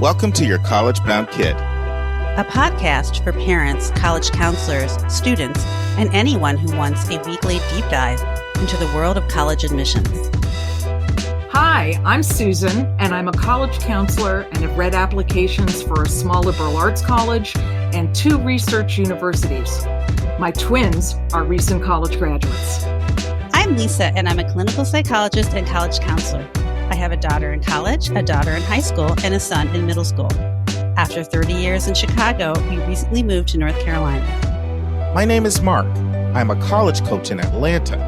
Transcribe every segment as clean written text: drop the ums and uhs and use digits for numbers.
Welcome to Your College Bound Kid, a podcast for parents, college counselors, students, and anyone who wants a weekly deep dive into the world of college admissions. Hi, I'm Susan, and I'm a college counselor and have read applications for a small liberal arts college and 2 research universities. My twins are recent college graduates. I'm Lisa, and I'm a clinical psychologist and college counselor. I have a daughter in college, a daughter in high school, and a son in middle school. After 30 years in Chicago, we recently moved to North Carolina. My name is Mark. I'm a college coach in Atlanta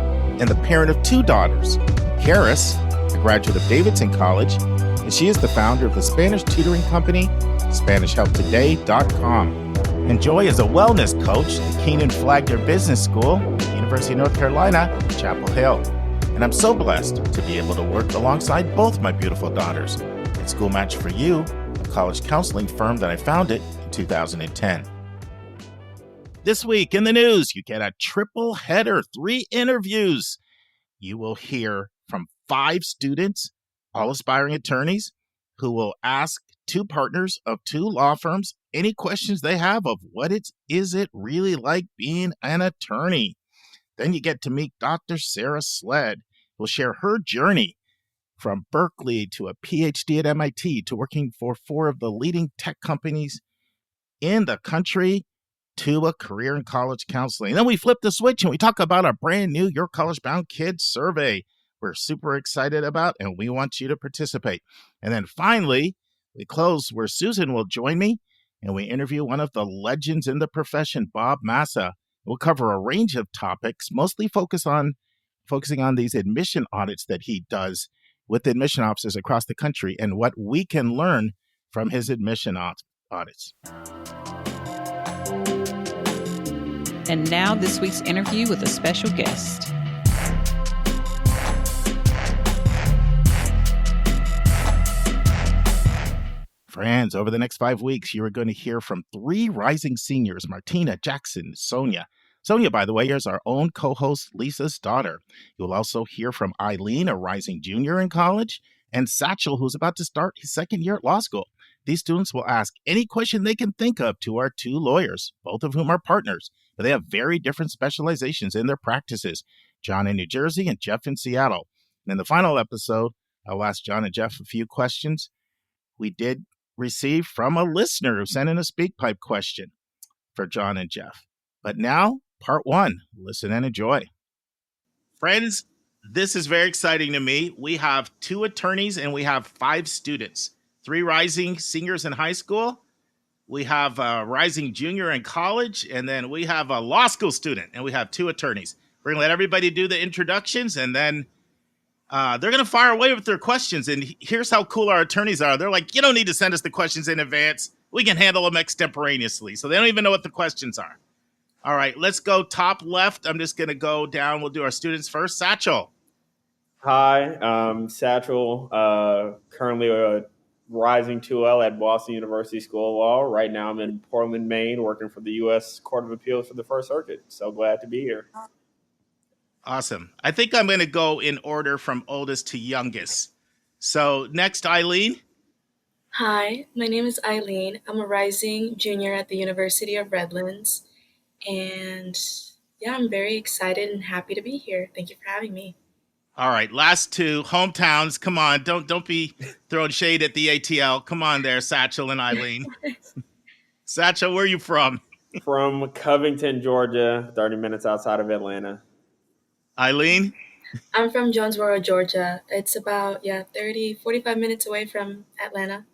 and the parent of 2 daughters. Karis, a graduate of Davidson College, and she is the founder of the Spanish tutoring company, SpanishHelpToday.com. And Joy is a wellness coach at Keenan Flagler Business School, University of North Carolina, Chapel Hill. And I'm so blessed to be able to work alongside both my beautiful daughters at School Match for You, a college counseling firm that I founded in 2010. This week in the news, you get a triple header, 3 interviews. You will hear from 5 students, all aspiring attorneys, who will ask 2 partners of 2 law firms any questions they have of what is it really like being an attorney. Then you get to meet Dr. Sarah Sled, who will share her journey from Berkeley to a PhD at MIT to working for 4 of the leading tech companies in the country to a career in college counseling. And then we flip the switch and we talk about our brand new Your College Bound Kids survey we're super excited about, and we want you to participate. And then finally, we close where Susan will join me, and we interview one of the legends in the profession, Bob Massa. We'll cover a range of topics, mostly focusing on these admission audits that he does with admission officers across the country and what we can learn from his admission audits. And now this week's interview with a special guest. Friends, over the next 5 weeks, you are going to hear from 3 rising seniors, Martina, Jackson, Sonia. Sonia, by the way, is our own co-host, Lisa's daughter. You'll also hear from Eileen, a rising junior in college, and Satchel, who's about to start his 2nd year at law school. These students will ask any question they can think of to our 2 lawyers, both of whom are partners, but they have very different specializations in their practices, John in New Jersey and Jeff in Seattle. And in the final episode, I'll ask John and Jeff a few questions we did receive from a listener who sent in a SpeakPipe question for John and Jeff. But now, part 1, listen and enjoy. Friends, this is very exciting to me. We have 2 attorneys and we have 5 students, 3 rising seniors in high school. We have a rising junior in college, and then we have a law school student, and we have 2 attorneys. We're going to let everybody do the introductions, and then they're going to fire away with their questions. And here's how cool our attorneys are. They're like, you don't need to send us the questions in advance. We can handle them extemporaneously. So they don't even know what the questions are. All right, let's go top left. I'm just going to go down. We'll do our students first. Satchel. Hi, I'm Satchel, currently a rising 2L at Boston University School of Law. Right now I'm in Portland, Maine, working for the U.S. Court of Appeals for the First Circuit. So glad to be here. Awesome. I think I'm going to go in order from oldest to youngest. So next, Eileen. Hi, my name is Eileen. I'm a rising junior at the University of Redlands. And yeah, I'm very excited and happy to be here. Thank you for having me. All right, last 2 hometowns. Come on, don't be throwing shade at the ATL. Come on there, Satchel and Eileen. Satchel, where are you from? From Covington, Georgia, 30 minutes outside of Atlanta. Eileen? I'm from Jonesboro, Georgia. It's about, 45 minutes away from Atlanta.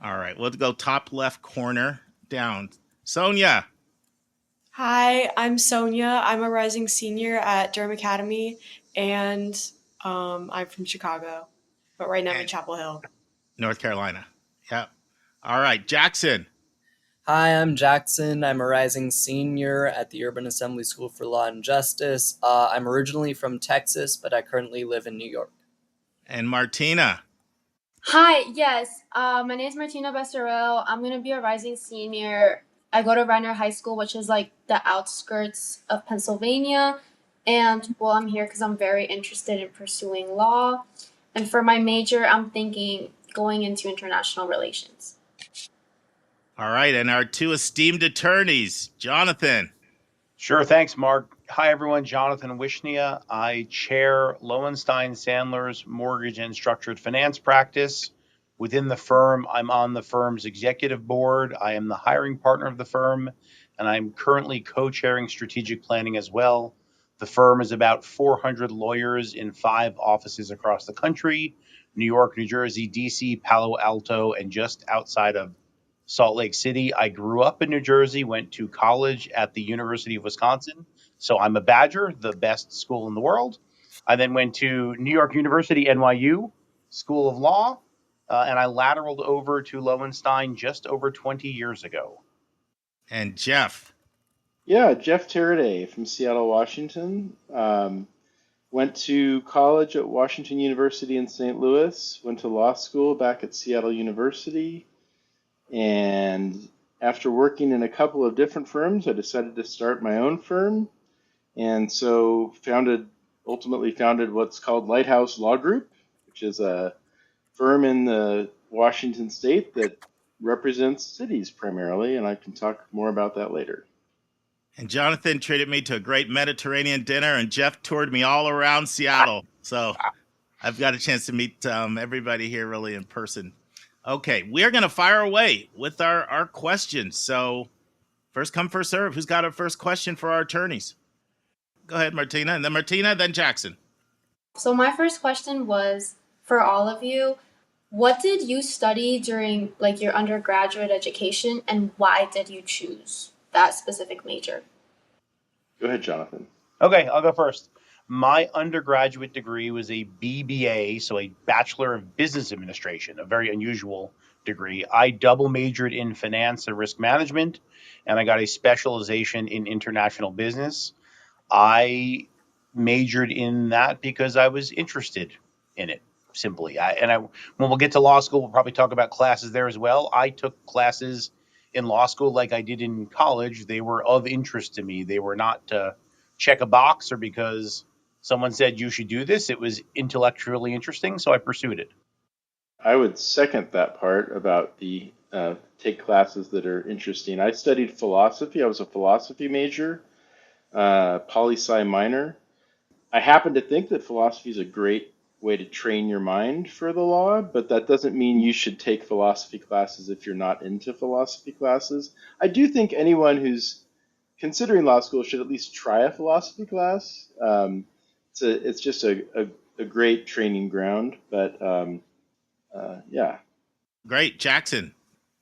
All right, we'll go top left corner down. Sonia. Hi, I'm Sonia. I'm a rising senior at Durham Academy, and I'm from Chicago, but right now I'm in Chapel Hill. North Carolina. Yep. All right, Jackson. Hi, I'm Jackson. I'm a rising senior at the Urban Assembly School for Law and Justice. I'm originally from Texas, but I currently live in New York. And Martina. Hi, yes. My name is Martina Becerril. I'm going to be a rising senior. I go to Reiner High School, which is like the outskirts of Pennsylvania. And well, I'm here because I'm very interested in pursuing law. And for my major, I'm thinking going into international relations. All right, and our two esteemed attorneys, Jonathan. Sure, thanks, Mark. Hi, everyone. Jonathan Wishnia. I chair Lowenstein Sandler's mortgage and structured finance practice. Within the firm, I'm on the firm's executive board. I am the hiring partner of the firm, and I'm currently co-chairing strategic planning as well. The firm is about 400 lawyers in 5 offices across the country: New York, New Jersey, DC, Palo Alto, and just outside of Salt Lake City. I grew up in New Jersey, went to college at the University of Wisconsin. So I'm a Badger, the best school in the world. I then went to New York University, NYU, School of Law, and I lateraled over to Lowenstein just over 20 years ago. And Jeff. Yeah, Jeff Teraday from Seattle, Washington. Went to college at Washington University in St. Louis, went to law school back at Seattle University, and after working in a couple of different firms, I decided to start my own firm, and so ultimately founded what's called Lighthouse Law Group, which is a firm in the Washington state that represents cities primarily, and I can talk more about that later. And Jonathan treated me to a great Mediterranean dinner, and Jeff toured me all around Seattle. So I've got a chance to meet everybody here really in person. Okay, we're going to fire away with our questions. So first come, first serve. Who's got a first question for our attorneys? Go ahead, Martina, and then Martina, then Jackson. So my first question was for all of you. What did you study during your undergraduate education, and why did you choose that specific major? Go ahead, Jonathan. Okay, I'll go first. My undergraduate degree was a BBA, so a Bachelor of Business Administration, a very unusual degree. I double majored in finance and risk management, and I got a specialization in international business. I majored in that because I was interested in it, simply. When we'll get to law school, we'll probably talk about classes there as well. I took classes in law school like I did in college. They were of interest to me. They were not to check a box or because someone said you should do this. It was intellectually interesting, so I pursued it. I would second that part about the take classes that are interesting. I studied philosophy. I was a philosophy major, poli-sci minor. I happen to think that philosophy is a great way to train your mind for the law, but that doesn't mean you should take philosophy classes if you're not into philosophy classes. I do think anyone who's considering law school should at least try a philosophy class. It's just a great training ground, but yeah. Great, Jackson.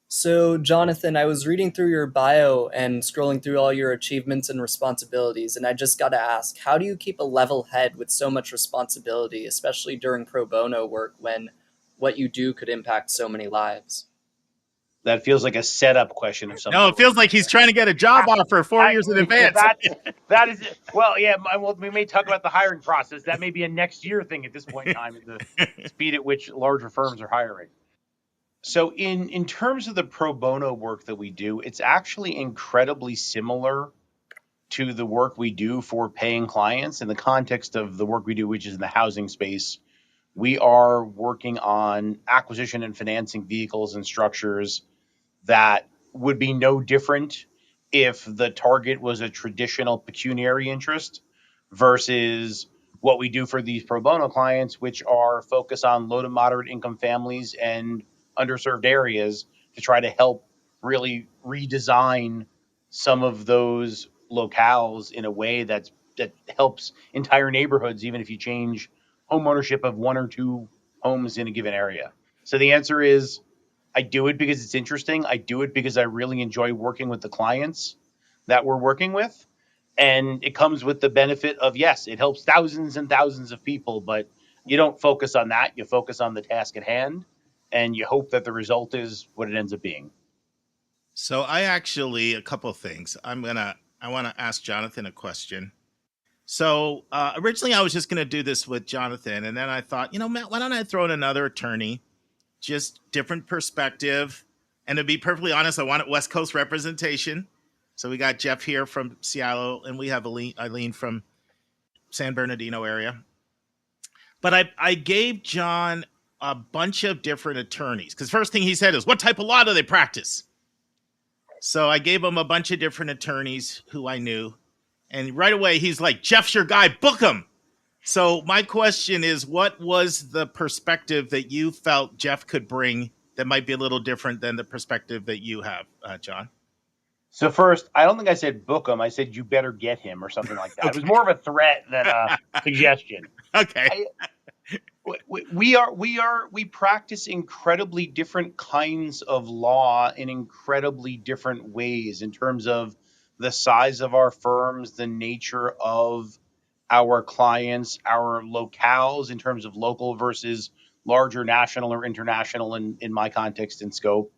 So, Jonathan, I was reading through your bio and scrolling through all your achievements and responsibilities, and I just got to ask, how do you keep a level head with so much responsibility, especially during pro bono work when what you do could impact so many lives? That feels like a setup question of some No, it feels like he's trying to get a job offer 4 years in advance. That is it. Well, yeah, we may talk about the hiring process. That may be a next year thing at this point in time, the speed at which larger firms are hiring. So in terms of the pro bono work that we do, it's actually incredibly similar to the work we do for paying clients in the context of the work we do, which is in the housing space. We are working on acquisition and financing vehicles and structures that would be no different if the target was a traditional pecuniary interest versus what we do for these pro bono clients, which are focused on low to moderate income families and underserved areas to try to help really redesign some of those locales in a way that helps entire neighborhoods, even if you change home ownership of 1 or 2 homes in a given area. So the answer is, I do it because it's interesting. I do it because I really enjoy working with the clients that we're working with. And it comes with the benefit of, yes, it helps thousands and thousands of people, but you don't focus on that. You focus on the task at hand, and you hope that the result is what it ends up being. So a couple of things. I want to ask Jonathan a question. So originally I was just going to do this with Jonathan, and then I thought, Matt, why don't I throw in another attorney? Just different perspective. And to be perfectly honest, I wanted West Coast representation. So we got Jeff here from Seattle, and we have Eileen from San Bernardino area. But I gave John a bunch of different attorneys. Because first thing he said is, what type of law do they practice? So I gave him a bunch of different attorneys who I knew. And right away, he's like, Jeff's your guy, book him. So my question is, what was the perspective that you felt Jeff could bring that might be a little different than the perspective that you have, John? So first, I don't think I said book him. I said you better get him or something like that. Okay. It was more of a threat than a suggestion. Okay. We practice incredibly different kinds of law in incredibly different ways in terms of the size of our firms, the nature of our clients, our locales in terms of local versus larger national or international in my context and scope.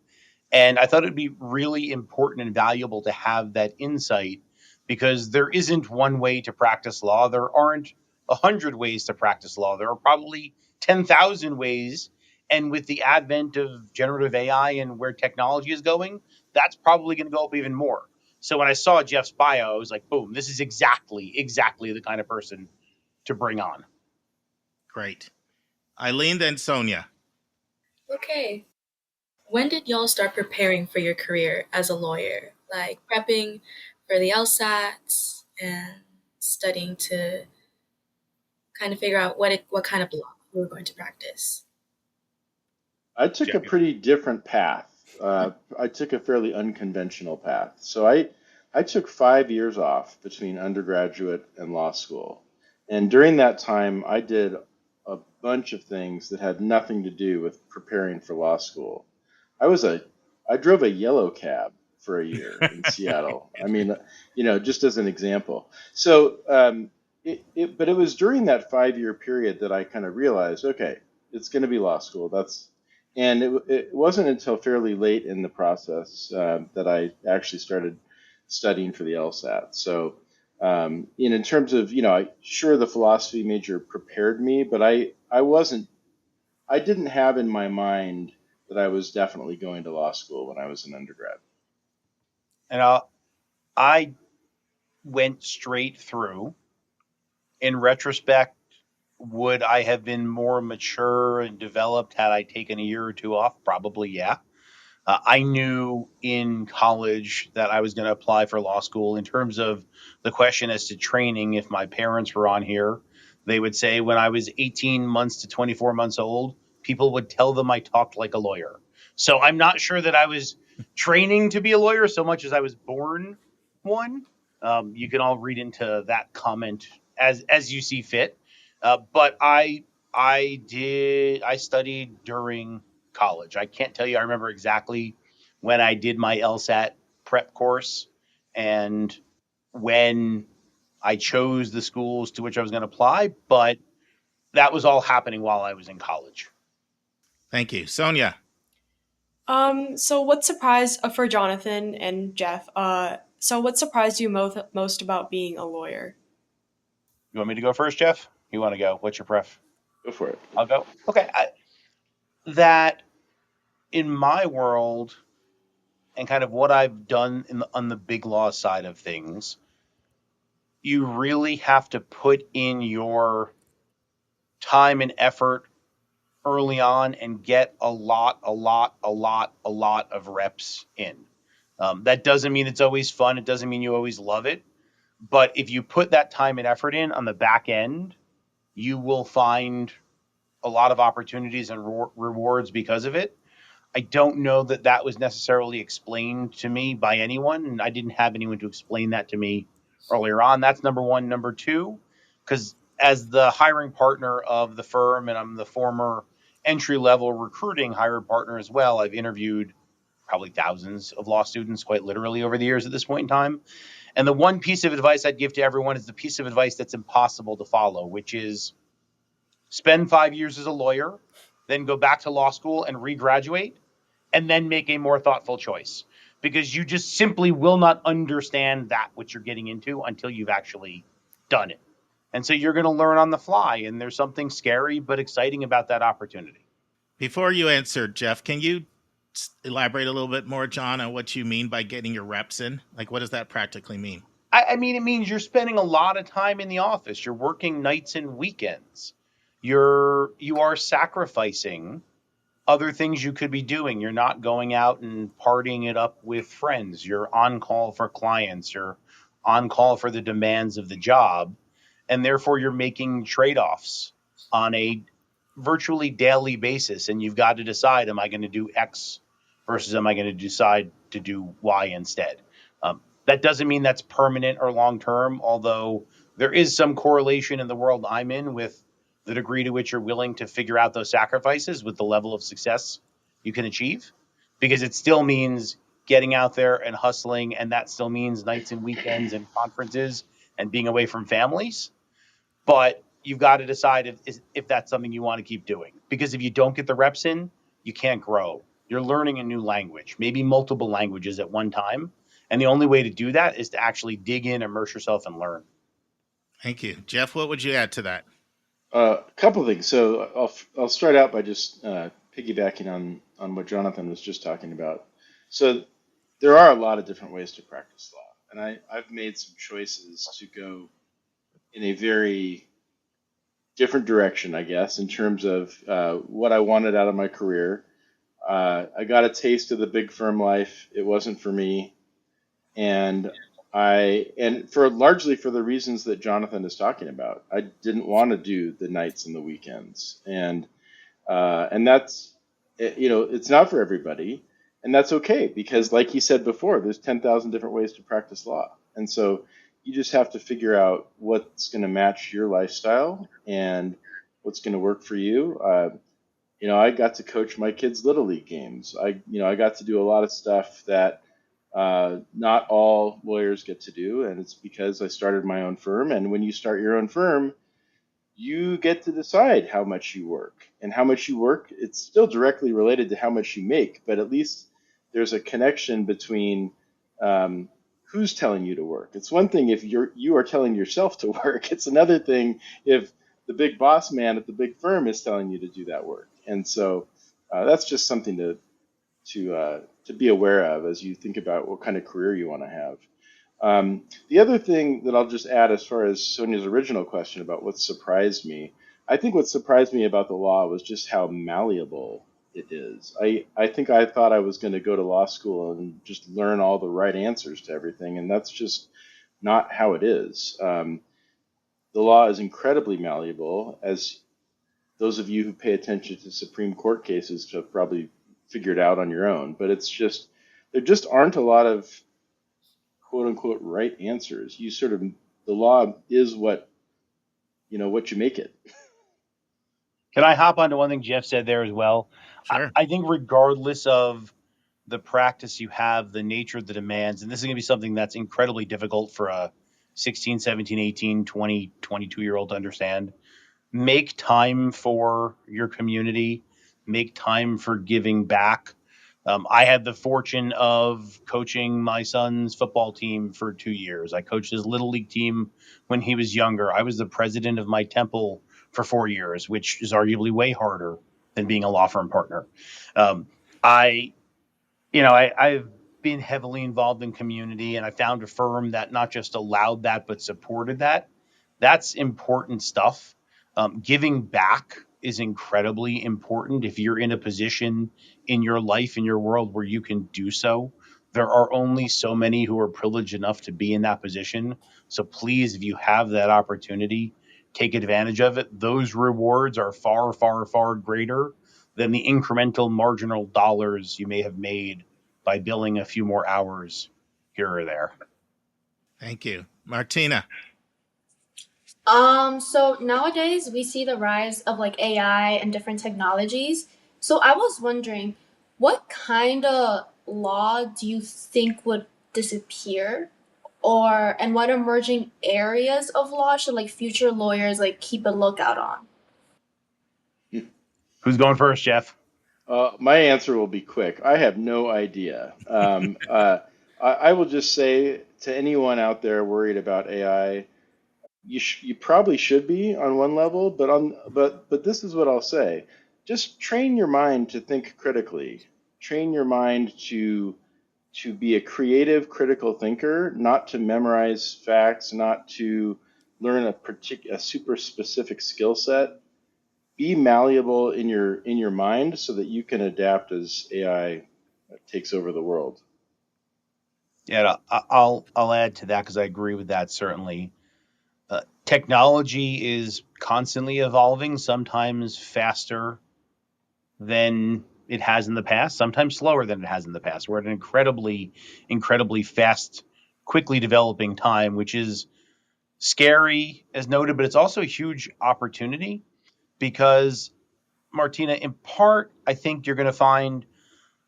And I thought it'd be really important and valuable to have that insight because there isn't one way to practice law. There aren't 100 ways to practice law. There are probably 10,000 ways. And with the advent of generative AI and where technology is going, that's probably going to go up even more. So when I saw Jeff's bio, I was like, boom, this is exactly the kind of person to bring on. Great. Eileen, then Sonia. Okay. When did y'all start preparing for your career as a lawyer? Like prepping for the LSATs and studying to kind of figure out what kind of law we were going to practice? I took a pretty different path. I took a fairly unconventional path. So I took 5 years off between undergraduate and law school. And during that time, I did a bunch of things that had nothing to do with preparing for law school. I drove a yellow cab for a year in Seattle. I mean, just as an example. So, but it was during that 5 year period that I kind of realized, okay, it's going to be law school. And it wasn't until fairly late in the process that I actually started studying for the LSAT. So, in terms of, sure, the philosophy major prepared me, but I didn't have in my mind that I was definitely going to law school when I was an undergrad. And I went straight through. In retrospect, would I have been more mature and developed had I taken a year or two off? Probably, yeah. I knew in college that I was going to apply for law school. In terms of the question as to training, if my parents were on here, they would say when I was 18 months to 24 months old, people would tell them I talked like a lawyer. So I'm not sure that I was training to be a lawyer so much as I was born one. You can all read into that comment as you see fit. But I studied during college. I can't tell you, I remember exactly when I did my LSAT prep course and when I chose the schools to which I was going to apply, but that was all happening while I was in college. Thank you. Sonia. So what surprised for Jonathan and Jeff? So what surprised you most about being a lawyer? You want me to go first, Jeff? You want to go? What's your pref? Go for it. I'll go. Okay. That in my world and kind of what I've done on the big law side of things, you really have to put in your time and effort early on and get a lot of reps in. That doesn't mean it's always fun. It doesn't mean you always love it. But if you put that time and effort in on the back end, you will find a lot of opportunities and rewards because of it. I don't know that that was necessarily explained to me by anyone, and I didn't have anyone to explain that to me earlier on. That's number one. Number two, because as the hiring partner of the firm, and I'm the former entry-level recruiting hired partner as well, I've interviewed probably thousands of law students, quite literally, over the years at this point in time. And the one piece of advice I'd give to everyone is the piece of advice that's impossible to follow, which is spend 5 years as a lawyer, then go back to law school and regraduate, and then make a more thoughtful choice. Because you just simply will not understand that which you're getting into until you've actually done it. And so you're going to learn on the fly, and there's something scary but exciting about that opportunity. Before you answer, Jeff, can you elaborate a little bit more, John, on what you mean by getting your reps in? Like, what does that practically mean? I mean, it means you're spending a lot of time in the office. You're working nights and weekends. you are sacrificing other things you could be doing. You're not going out and partying it up with friends. You're on call for clients. You're on call for the demands of the job. And therefore, you're making trade offs on a virtually daily basis. And you've got to decide, am I going to do X versus am I going to decide to do Y instead? That doesn't mean that's permanent or long term, although there is some correlation in the world I'm in with the degree to which you're willing to figure out those sacrifices with the level of success you can achieve, because it still means getting out there and hustling, and that still means nights and weekends and conferences and being away from families. But you've got to decide if that's something you want to keep doing, because if you don't get the reps in, you can't grow. You're learning a new language, maybe multiple languages at one time, and the only way to do that is to actually dig in, immerse yourself, and learn. Thank you. Jeff, what would you add to that? A couple of things. So I'll start out by just piggybacking on what Jonathan was just talking about. So there are a lot of different ways to practice law, and I've made some choices to go in a very different direction, I guess, in terms of what I wanted out of my career. I got a taste of the big firm life. It wasn't for me, and for largely for the reasons that Jonathan is talking about. I didn't want to do the nights and the weekends, and that's it's not for everybody, and that's okay, because like he said before, there's 10,000 different ways to practice law, and so you just have to figure out what's going to match your lifestyle and what's going to work for you. I got to coach my kids' little league games. I got to do a lot of stuff that not all lawyers get to do, and it's because I started my own firm. And when you start your own firm, you get to decide how much you work. And how much you work, it's still directly related to how much you make, but at least there's a connection between who's telling you to work. It's one thing if you are telling yourself to work. It's another thing if the big boss man at the big firm is telling you to do that work. And so that's just something to be aware of as you think about what kind of career you want to have. The other thing that I'll just add, as far as Sonia's original question about what surprised me, I think what surprised me about the law was just how malleable it is. I think I thought I was going to go to law school and just learn all the right answers to everything, and that's just not how it is. The law is incredibly malleable, as those of you who pay attention to Supreme Court cases have probably figured out on your own. But it's just, there just aren't a lot of quote unquote right answers. The law is what you make it. Can I hop onto one thing Jeff said there as well? Sure. I think regardless of the practice you have, the nature of the demands, and this is going to be something that's incredibly difficult for a 16, 17, 18, 20, 22-year-old to understand. Make time for your community, make time for giving back. I had the fortune of coaching my son's football team for 2 years. I coached his little league team when he was younger. I was the president of my temple for 4 years, which is arguably way harder than being a law firm partner. I've been heavily involved in community, and I found a firm that not just allowed that, but supported that. That's important stuff. Giving back is incredibly important. If you're in a position in your life, in your world, where you can do so, there are only so many who are privileged enough to be in that position. So please, if you have that opportunity, take advantage of it. Those rewards are far, far, far greater than the incremental marginal dollars you may have made by billing a few more hours here or there. Thank you. Martina. So nowadays we see the rise of like AI and different technologies. So I was wondering, what kind of law do you think would disappear? And what emerging areas of law should like future lawyers like keep a lookout on? Who's going first, Jeff? My answer will be quick. I have no idea. I will just say to anyone out there worried about AI, you probably should be on one level, but this is what I'll say: just train your mind to think critically. Train your mind to be a creative, critical thinker, not to memorize facts, not to learn a super specific skill set. be malleable in your mind so that you can adapt as AI takes over the world. Yeah, I'll add to that because I agree with that certainly. Technology is constantly evolving, sometimes faster than it has in the past, sometimes slower than it has in the past. We're at an incredibly fast, quickly developing time, which is scary, as noted, but it's also a huge opportunity because, Martina, in part, I think you're going to find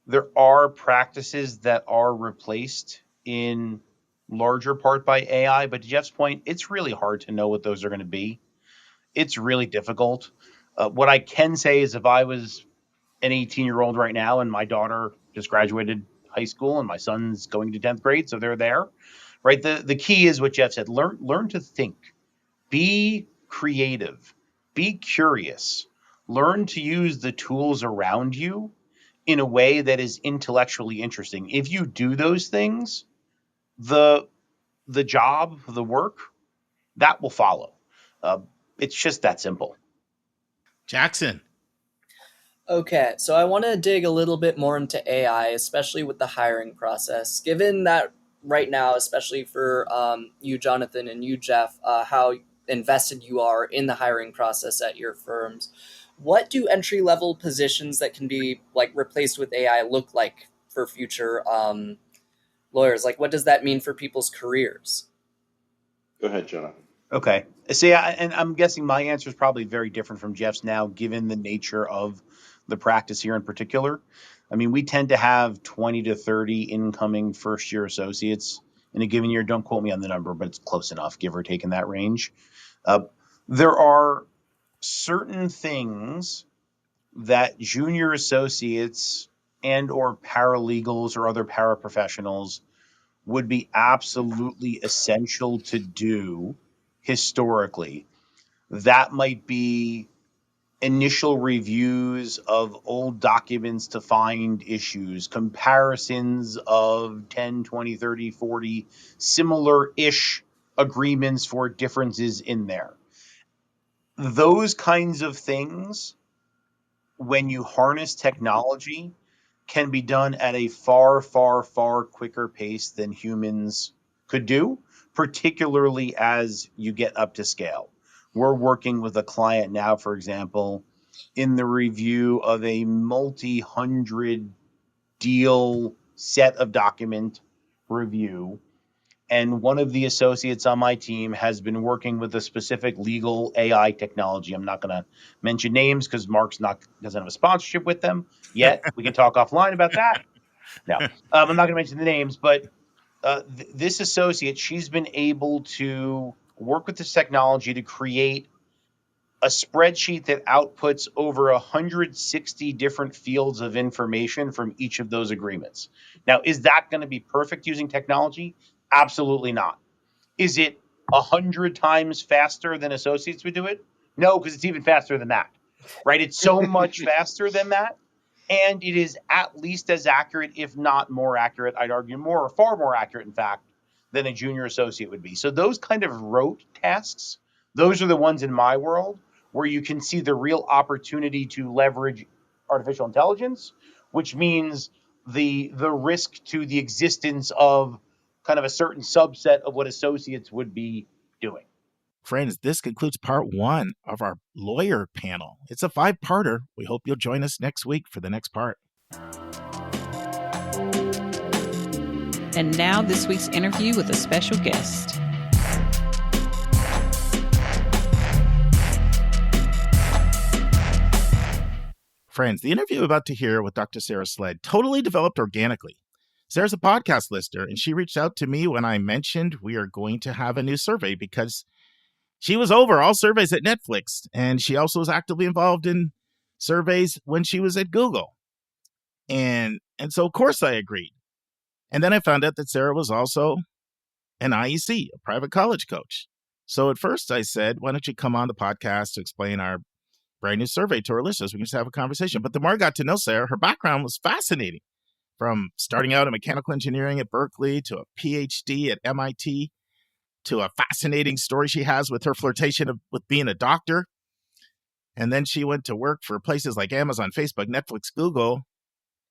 there are practices that are replaced in larger part by AI. But to Jeff's point, it's really hard to know what those are going to be. It's really difficult. What I can say is if I was an 18-year-old right now and my daughter just graduated high school and my son's going to 10th grade, so they're there, right? The key is what Jeff said, learn to think, be creative, be curious, learn to use the tools around you in a way that is intellectually interesting. If you do those things, the job, the work, that will follow. It's just that simple. Jackson. Okay, so I want to dig a little bit more into AI, especially with the hiring process. Given that right now, especially for you, Jonathan, and you, Jeff, how invested you are in the hiring process at your firms, what do entry-level positions that can be like replaced with AI look like for future lawyers? Like, what does that mean for people's careers? Go ahead, Jonathan. Okay. See, and I'm guessing my answer is probably very different from Jeff's now, given the nature of the practice here in particular. I mean, we tend to have 20 to 30 incoming first-year associates in a given year. Don't quote me on the number, but it's close enough, give or take in that range. There are certain things that junior associates and or paralegals or other paraprofessionals would be absolutely essential to do historically. That might be initial reviews of old documents to find issues, comparisons of 10, 20, 30, 40 similar-ish agreements for differences in there. Those kinds of things, when you harness technology, can be done at a far, far, far quicker pace than humans could do, particularly as you get up to scale. We're working with a client now, for example, in the review of a multi-hundred deal set of document review. And one of the associates on my team has been working with a specific legal AI technology. I'm not going to mention names because Mark's doesn't have a sponsorship with them yet. We can talk offline about that. No, I'm not going to mention the names, but this associate, she's been able to work with this technology to create a spreadsheet that outputs over 160 different fields of information from each of those agreements. Now, is that going to be perfect using technology? Absolutely not. Is it 100 times faster than associates would do it? No, because it's even faster than that, right? It's so much faster than that. And it is at least as accurate, if not more accurate, I'd argue more, or far more accurate, in fact, than a junior associate would be. So those kind of rote tasks, those are the ones in my world where you can see the real opportunity to leverage artificial intelligence, which means the risk to the existence of kind of a certain subset of what associates would be doing. Friends, this concludes part 1 of our lawyer panel. It's a 5-parter. We hope you'll join us next week for the next part. And now this week's interview with a special guest. Friends, the interview you're about to hear with Dr. Sarah Sled totally developed organically. Sarah's a podcast listener, and she reached out to me when I mentioned we are going to have a new survey because she was over all surveys at Netflix, and she also was actively involved in surveys when she was at Google. And so, of course, I agreed. And then I found out that Sarah was also an IEC, a private college coach. So at first I said, why don't you come on the podcast to explain our brand new survey to our listeners? We can just have a conversation. But the more I got to know Sarah, her background was fascinating. From starting out in mechanical engineering at Berkeley to a PhD at MIT to a fascinating story she has with her flirtation with being a doctor. And then she went to work for places like Amazon, Facebook, Netflix, Google,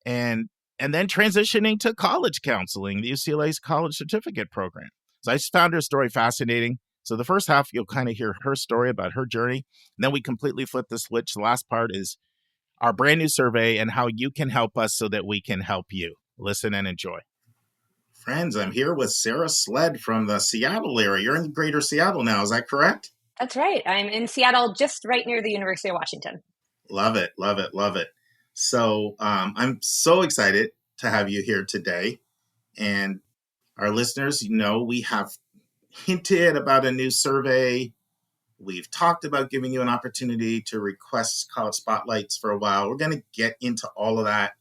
and then transitioning to college counseling, the UCLA's college certificate program. So I just found her story fascinating. So the first half, you'll kind of hear her story about her journey. And then we completely flip the switch. The last part is our brand new survey and how you can help us so that we can help you. Listen and enjoy. Friends, I'm here with Sarah Sled from the Seattle area. You're in greater Seattle now, is that correct? That's right. I'm in Seattle, just right near the University of Washington. Love it, love it, love it. So I'm so excited to have you here today. And our listeners, we have hinted about a new survey. We've talked about giving you an opportunity to request college spotlights for a while. We're going to get into all of that.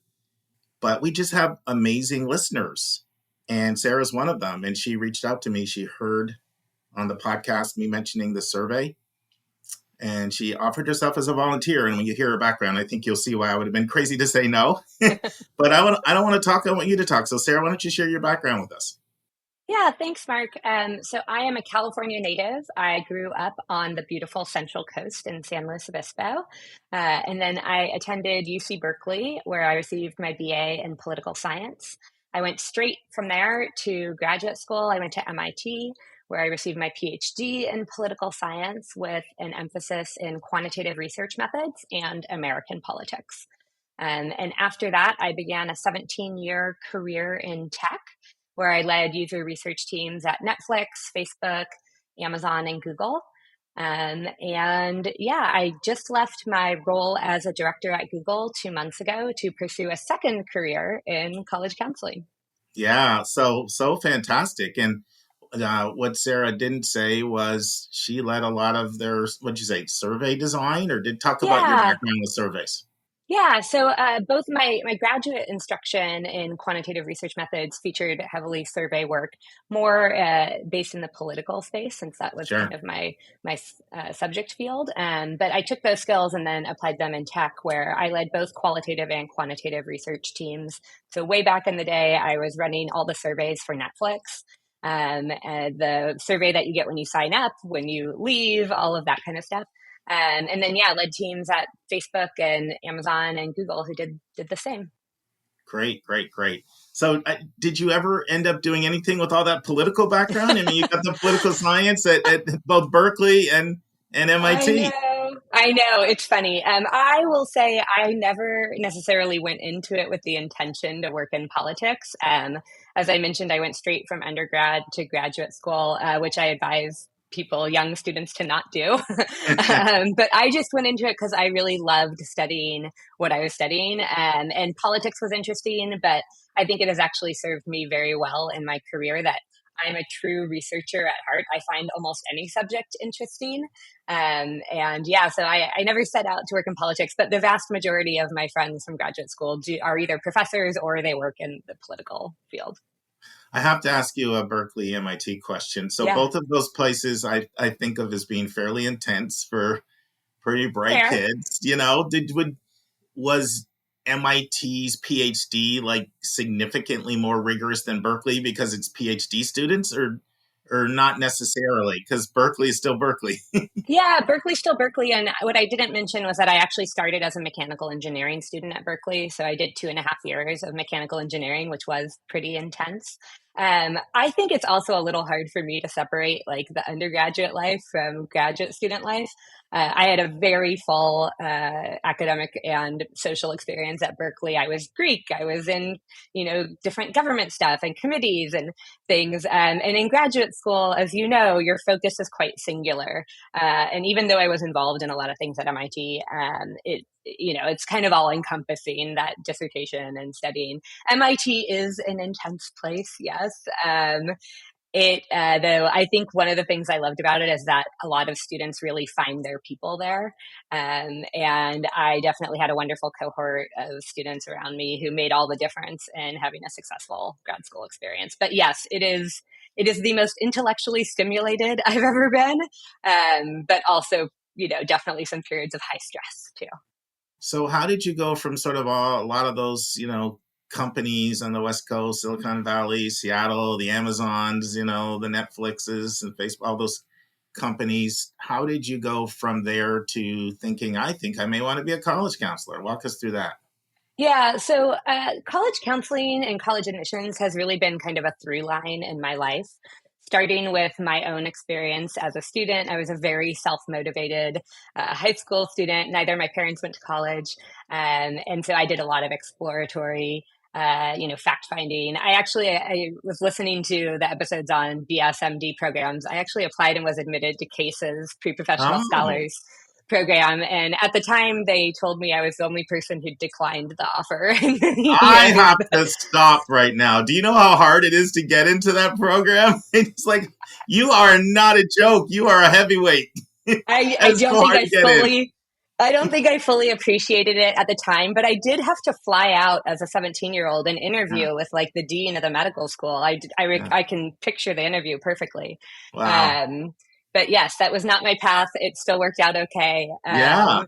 But we just have amazing listeners. And Sarah's one of them. And she reached out to me. She heard on the podcast me mentioning the survey. And she offered herself as a volunteer. And when you hear her background, I think you'll see why I would have been crazy to say no. But I don't want to talk. I want you to talk. So Sarah, why don't you share your background with us? Yeah, thanks, Mark. So I am a California native. I grew up on the beautiful Central Coast in San Luis Obispo. And then I attended UC Berkeley, where I received my BA in political science. I went straight from there to graduate school. I went to MIT, where I received my PhD in political science with an emphasis in quantitative research methods and American politics. And after that, I began a 17-year career in tech, where I led user research teams at Netflix, Facebook, Amazon, and Google. I just left my role as a director at Google 2 months ago to pursue a second career in college counseling. Yeah, so fantastic. And what Sarah didn't say was she led a lot of their, what'd you say, survey design, or did talk about your background with surveys? Yeah, so both my graduate instruction in quantitative research methods featured heavily survey work, more based in the political space, since that was kind of my subject field. But I took those skills and then applied them in tech, where I led both qualitative and quantitative research teams. So way back in the day, I was running all the surveys for Netflix. The survey that you get when you sign up, when you leave, all of that kind of stuff. And then, led teams at Facebook and Amazon and Google who did the same. Great. So did you ever end up doing anything with all that political background? I mean, you got the political science at both Berkeley and MIT. I know. It's funny. I will say I never necessarily went into it with the intention to work in politics. As I mentioned, I went straight from undergrad to graduate school, which I advise young students, to not do. But I just went into it because I really loved studying what I was studying. And politics was interesting, but I think it has actually served me very well in my career that I'm a true researcher at heart. I find almost any subject interesting. So I never set out to work in politics, but the vast majority of my friends from graduate school are either professors or they work in the political field. I have to ask you a Berkeley MIT question. So both of those places I think of as being fairly intense for pretty bright kids. Was MIT's PhD like significantly more rigorous than Berkeley because it's PhD students, or not necessarily, because Berkeley is still Berkeley? Yeah, Berkeley's still Berkeley. And what I didn't mention was that I actually started as a mechanical engineering student at Berkeley. So I did 2.5 years of mechanical engineering, which was pretty intense. I think it's also a little hard for me to separate like the undergraduate life from graduate student life. I had a very full academic and social experience at Berkeley. I was Greek. I was in, different government stuff and committees and things. And in graduate school, as you know, your focus is quite singular. And even though I was involved in a lot of things at MIT, it's kind of all encompassing, that dissertation and studying. MIT is an intense place, yes. Though I think one of the things I loved about it is that a lot of students really find their people there. And I definitely had a wonderful cohort of students around me who made all the difference in having a successful grad school experience. But yes, it is the most intellectually stimulated I've ever been. But also, definitely some periods of high stress too. So how did you go from sort of a lot of those, companies on the West Coast, Silicon Valley, Seattle, the Amazons, the Netflixes and Facebook, all those companies. How did you go from there to thinking, I think I may want to be a college counselor? Walk us through that. Yeah, so college counseling and college admissions has really been kind of a through line in my life. Starting with my own experience as a student, I was a very self-motivated high school student. Neither of my parents went to college, and so I did a lot of exploratory, fact finding. I was listening to the episodes on BSMD programs. I actually applied and was admitted to CASE's pre-professional Oh, scholars program. And at the time, they told me I was the only person who declined the offer. I have to stop right now. Do you know how hard it is to get into that program? It's like, you are not a joke. You are a heavyweight. I It's don't so think hard to get in. I don't think I fully appreciated it at the time, but I did have to fly out as a 17-year-old and Yeah, interview with like the dean of the medical school. yeah. I can picture the interview perfectly. Wow. Um, but yes, that was not my path. It still worked out okay. Yeah.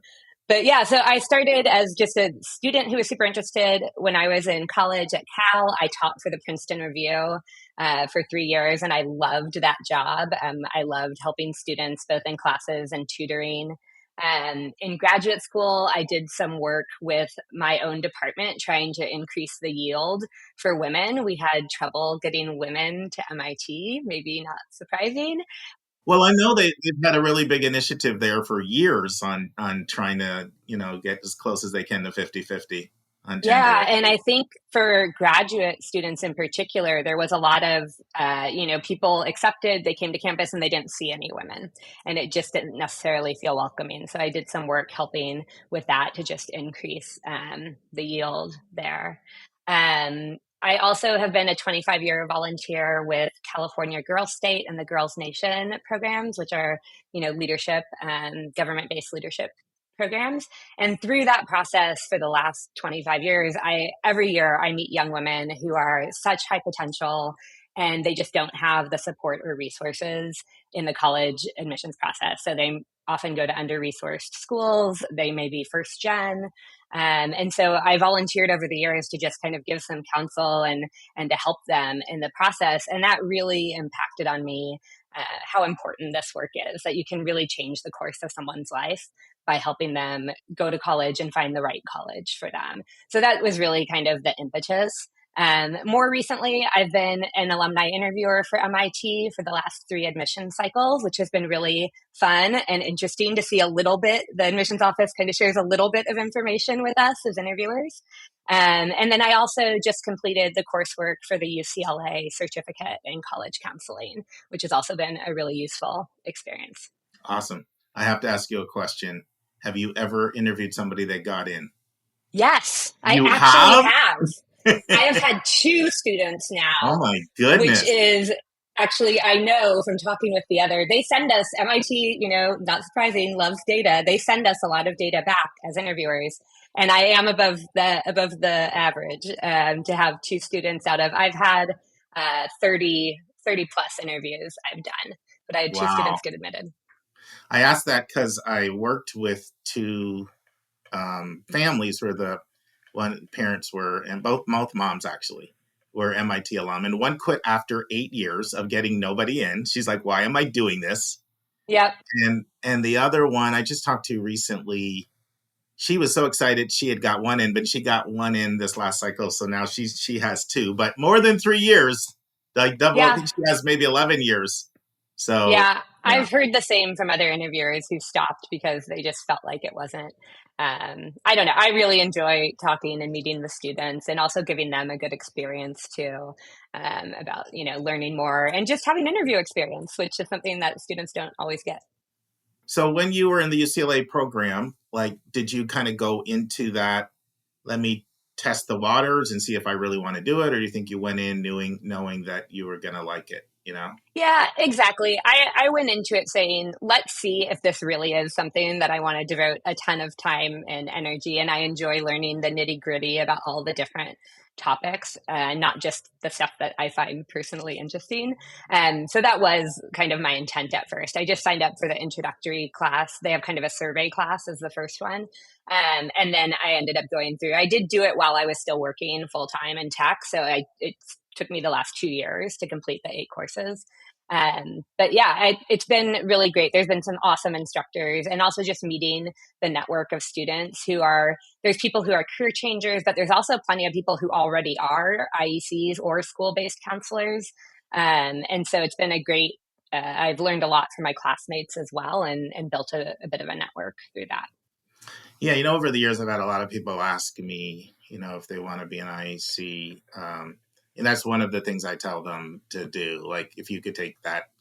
But yeah, so I started as just a student who was super interested. When I was in college at Cal, I taught for the Princeton Review for 3 years, and I loved that job. I loved helping students both in classes and tutoring. In graduate school, I did some work with my own department trying to increase the yield for women. We had trouble getting women to MIT, maybe not surprising. Well, I know they've had a really big initiative there for years on trying to, get as close as they can to 50-50 on gender Yeah, and equity. I think for graduate students in particular, there was a lot of, people accepted, they came to campus and they didn't see any women, and it just didn't necessarily feel welcoming. So I did some work helping with that to just increase the yield there. I also have been a 25-year volunteer with California Girls State and the Girls Nation programs, which are, leadership and government-based leadership programs. And through that process for the last 25 years, every year I meet young women who are such high potential and they just don't have the support or resources in the college admissions process. So they often go to under-resourced schools. They may be first gen. And so I volunteered over the years to just kind of give some counsel and to help them in the process. And that really impacted on me how important this work is, that you can really change the course of someone's life by helping them go to college and find the right college for them. So that was really kind of the impetus. More recently, I've been an alumni interviewer for MIT for the last 3 admission cycles, which has been really fun and interesting to see a little bit. The admissions office kind of shares a little bit of information with us as interviewers. And then I also just completed the coursework for the UCLA certificate in college counseling, which has also been a really useful experience. Awesome. I have to ask you a question. Have you ever interviewed somebody that got in? Yes, I You actually have? have. I have had 2 students now, Oh my which goodness. is actually, I know from talking with the other, they send us, MIT, not surprising, loves data. They send us a lot of data back as interviewers. And I am above the average to have 2 students out of, I've had 30 plus interviews I've done, but I had 2 Wow. students get admitted. I asked that because I worked with 2 families where the one parents were, and both moms actually were MIT alum, and one quit after 8 years of getting nobody in. She's like, "Why am I doing this?" Yep. And the other one I just talked to recently, she was so excited she had got one in, but she got one in this last cycle, so now she has 2, but more than 3 years, like double. I Yeah. think she has maybe 11 years. So Yeah, yeah. I've heard the same from other interviewers who stopped because they just felt like it wasn't. I don't know. I really enjoy talking and meeting the students and also giving them a good experience too, about, learning more and just having interview experience, which is something that students don't always get. So when you were in the UCLA program, like, did you kind of go into that, let me test the waters and see if I really want to do it? Or do you think you went in knowing that you were going to like it, Yeah, exactly. I went into it saying, let's see if this really is something that I want to devote a ton of time and energy. And I enjoy learning the nitty gritty about all the different topics, not just the stuff that I find personally interesting. So that was kind of my intent at first. I just signed up for the introductory class. They have kind of a survey class as the first one. And then I ended up going through. I did do it while I was still working full time in tech. So it took me the last 2 years to complete the 8 courses. But yeah, it's been really great. There's been some awesome instructors, and also just meeting the network of students there's people who are career changers, but there's also plenty of people who already are IECs or school-based counselors. And so it's been a great, I've learned a lot from my classmates as well, and built a bit of a network through that. Yeah, over the years, I've had a lot of people ask me, if they want to be an IEC. And that's one of the things I tell them to do. Like, if you could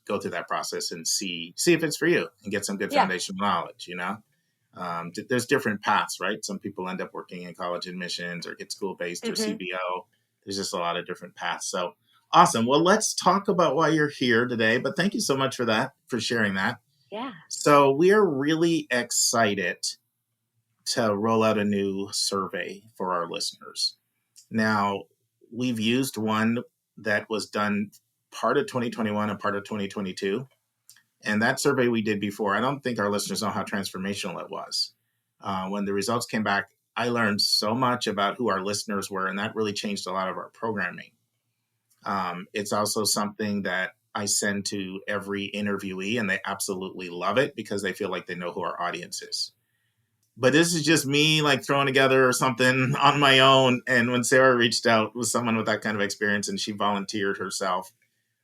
go through that process and see if it's for you and get some good foundational knowledge, there's different paths, right? Some people end up working in college admissions or get school-based or CBO. There's just a lot of different paths. So awesome. Well, let's talk about why you're here today. But thank you so much for sharing that. Yeah. So we are really excited to roll out a new survey for our listeners. Now, we've used one that was done part of 2021 and part of 2022. And that survey we did before, I don't think our listeners know how transformational it was. When the results came back, I learned so much about who our listeners were, and that really changed a lot of our programming. It's also something that I send to every interviewee, and they absolutely love it because they feel like they know who our audience is. But this is just me like throwing together something on my own. And when Sarah reached out with someone with that kind of experience and she volunteered herself,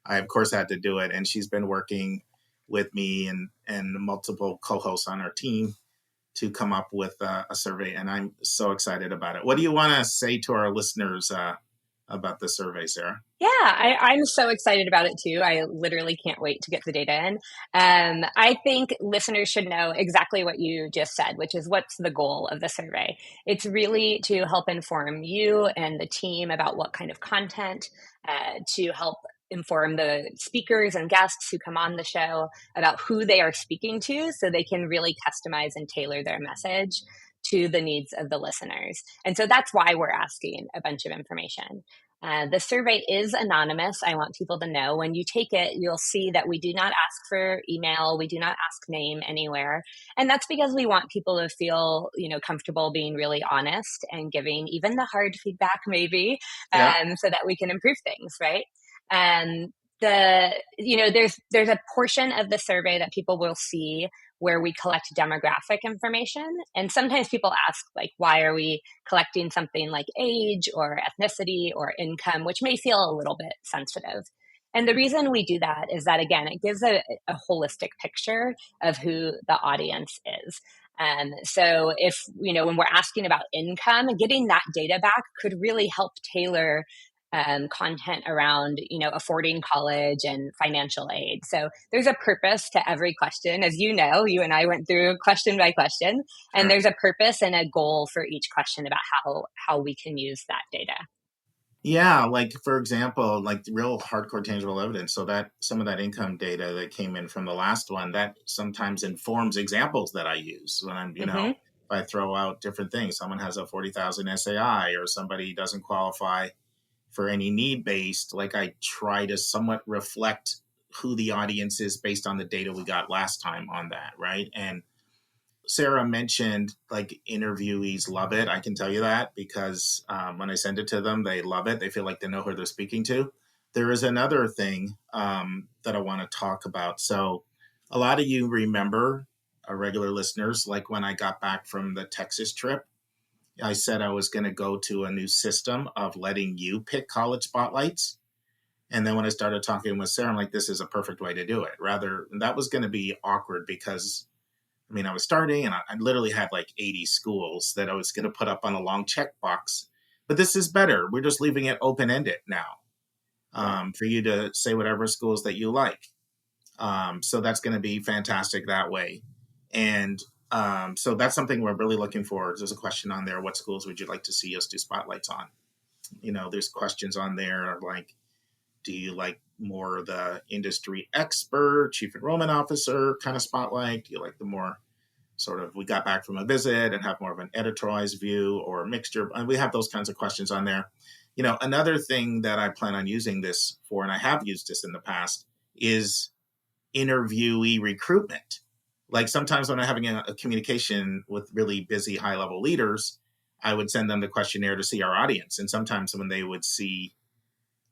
I, of course, had to do it. And she's been working with me and multiple co-hosts on our team to come up with a survey. And I'm so excited about it. What do you want to say to our listeners about the survey, Sarah? Yeah, I'm so excited about it too. I literally can't wait to get the data in. I think listeners should know exactly what you just said, which is what's the goal of the survey. It's really to help inform you and the team about what kind of content, to help inform the speakers and guests who come on the show about who they are speaking to, so they can really customize and tailor their message to the needs of the listeners. And so that's why we're asking a bunch of information. The survey is anonymous. I want people to know when you take it, you'll see that we do not ask for email. We do not ask name anywhere. And that's because we want people to feel, comfortable being really honest and giving even the hard feedback maybe, so that we can improve things, right? There's a portion of the survey that people will see where we collect demographic information. And sometimes people ask, like, why are we collecting something like age or ethnicity or income, which may feel a little bit sensitive. And the reason we do that is that, again, it gives a holistic picture of who the audience is. So if, when we're asking about income, getting that data back could really help tailor content around, affording college and financial aid. So there's a purpose to every question. As you know, you and I went through question by question, and there's a purpose and a goal for each question about how we can use that data. Yeah, like, for example, like real hardcore tangible evidence. So that some of that income data that came in from the last one, that sometimes informs examples that I use when I'm, if I throw out different things. Someone has a 40,000 SAI or somebody doesn't qualify for any need-based, like I try to somewhat reflect who the audience is based on the data we got last time on that, right? And Sarah mentioned like interviewees love it. I can tell you that because when I send it to them, they love it. They feel like they know who they're speaking to. There is another thing that I want to talk about. So a lot of you remember, regular listeners, like when I got back from the Texas trip, I said I was going to go to a new system of letting you pick college spotlights. And then when I started talking with Sarah, I'm like, this is a perfect way to do it. That was going to be awkward because, I was starting and I literally had like 80 schools that I was going to put up on a long checkbox. But this is better. We're just leaving it open-ended now for you to say whatever schools that you like. So that's going to be fantastic that way. And so that's something we're really looking for. There's a question on there. What schools would you like to see us do spotlights on? There's questions on there like, do you like more the industry expert, chief enrollment officer kind of spotlight? Do you like the more sort of, we got back from a visit and have more of an editorialized view or a mixture? And we have those kinds of questions on there. Another thing that I plan on using this for, and I have used this in the past, is interviewee recruitment. Like sometimes when I'm having a communication with really busy high-level leaders, I would send them the questionnaire to see our audience. And sometimes when they would see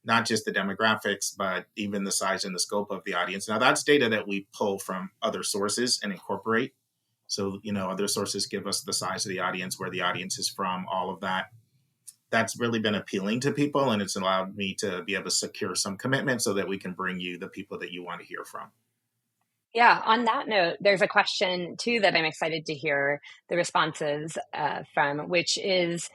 not just the demographics, but even the size and the scope of the audience. Now, that's data that we pull from other sources and incorporate. So, other sources give us the size of the audience, where the audience is from, all of that. That's really been appealing to people, and it's allowed me to be able to secure some commitment so that we can bring you the people that you want to hear from. Yeah, on that note, there's a question too that I'm excited to hear the responses from, which is,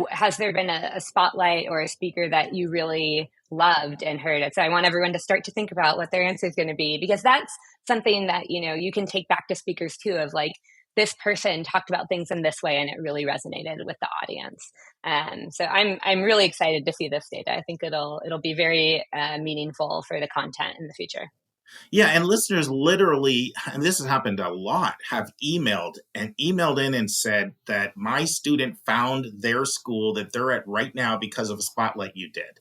has there been a spotlight or a speaker that you really loved and heard it? So I want everyone to start to think about what their answer is going to be, because that's something that, you can take back to speakers too, of like, this person talked about things in this way and it really resonated with the audience. So I'm really excited to see this data. I think it'll be very meaningful for the content in the future. Yeah, and listeners literally, and this has happened a lot, have emailed in and said that my student found their school that they're at right now because of a spotlight you did.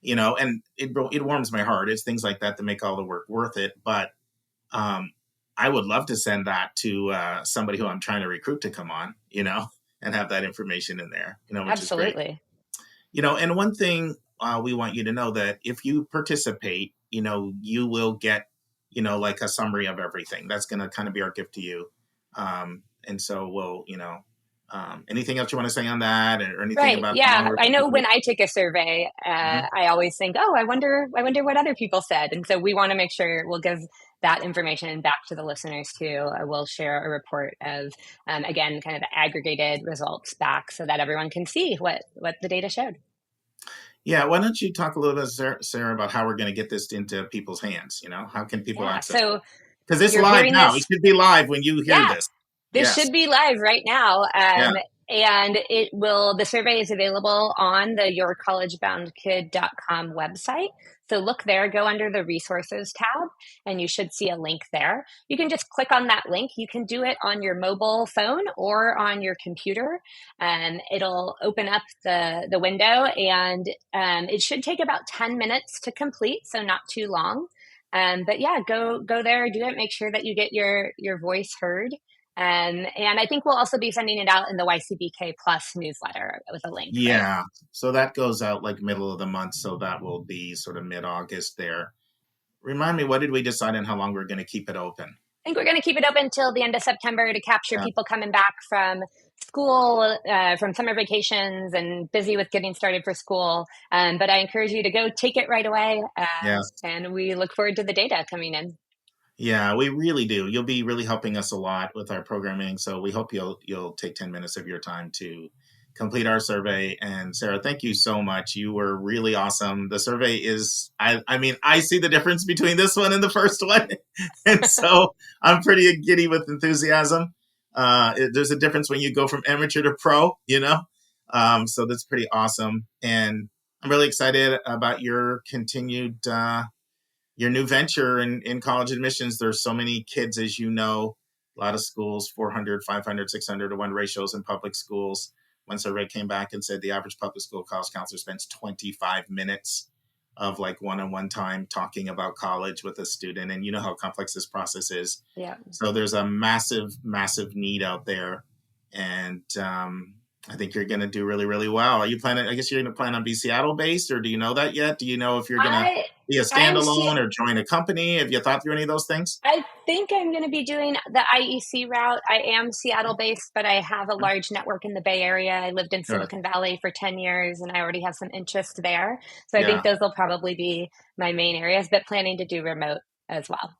And it warms my heart. It's things like that make all the work worth it. But I would love to send that to somebody who I'm trying to recruit to come on, and have that information in there, which Absolutely. is great. And one thing we want you to know, that if you participate, you will get, like a summary of everything. That's going to kind of be our gift to you. And so we'll, anything else you want to say on that, or anything Right. about? Yeah. I know when I take a survey, I always think, I wonder what other people said. And so we want to make sure we'll give that information back to the listeners too. We'll share a report of, again, kind of the aggregated results back so that everyone can see what the data showed. Yeah, why don't you talk a little bit, Sarah, about how we're going to get this into people's hands? How can people access it? Because it's live now. It should be live when you hear this. This should be live right now. And the survey is available on the yourcollegeboundkid.com website. So look there, go under the resources tab, and you should see a link there. You can just click on that link. You can do it on your mobile phone or on your computer. It'll open up the window, and it should take about 10 minutes to complete, so not too long. But yeah, go there, do it, make sure that you get your voice heard. And I think we'll also be sending it out in the YCBK Plus newsletter with a link. Yeah. Right? So that goes out like middle of the month. So that will be sort of mid-August there. Remind me, what did we decide on how long we're going to keep it open? I think we're going to keep it open till the end of September to capture people coming back from school, from summer vacations, and busy with getting started for school. But I encourage you to go take it right away. And we look forward to the data coming in. Yeah, we really do. You'll be really helping us a lot with our programming. So we hope you'll take 10 minutes of your time to complete our survey. And Sarah, thank you so much. You were really awesome. The survey is, I see the difference between this one and the first one. And so I'm pretty giddy with enthusiasm. There's a difference when you go from amateur to pro, so that's pretty awesome. And I'm really excited about your continued your new venture in college admissions. There's so many kids, as you know, a lot of schools, 400, 500, 600 to 1 ratios in public schools. One survey came back and said the average public school college counselor spends 25 minutes of like one-on-one time talking about college with a student. And you know how complex this process is. Yeah. So there's a massive, massive need out there. And I think you're going to do really, really well. Are you planning? I guess you're going to plan on be Seattle based, or do you know that yet? Do you know if you're going to be a standalone or join a company? Have you thought through any of those things? I think I'm going to be doing the IEC route. I am Seattle based, but I have a large network in the Bay Area. I lived in Silicon Valley for 10 years, and I already have some interest there. So I think those will probably be my main areas, but planning to do remote as well.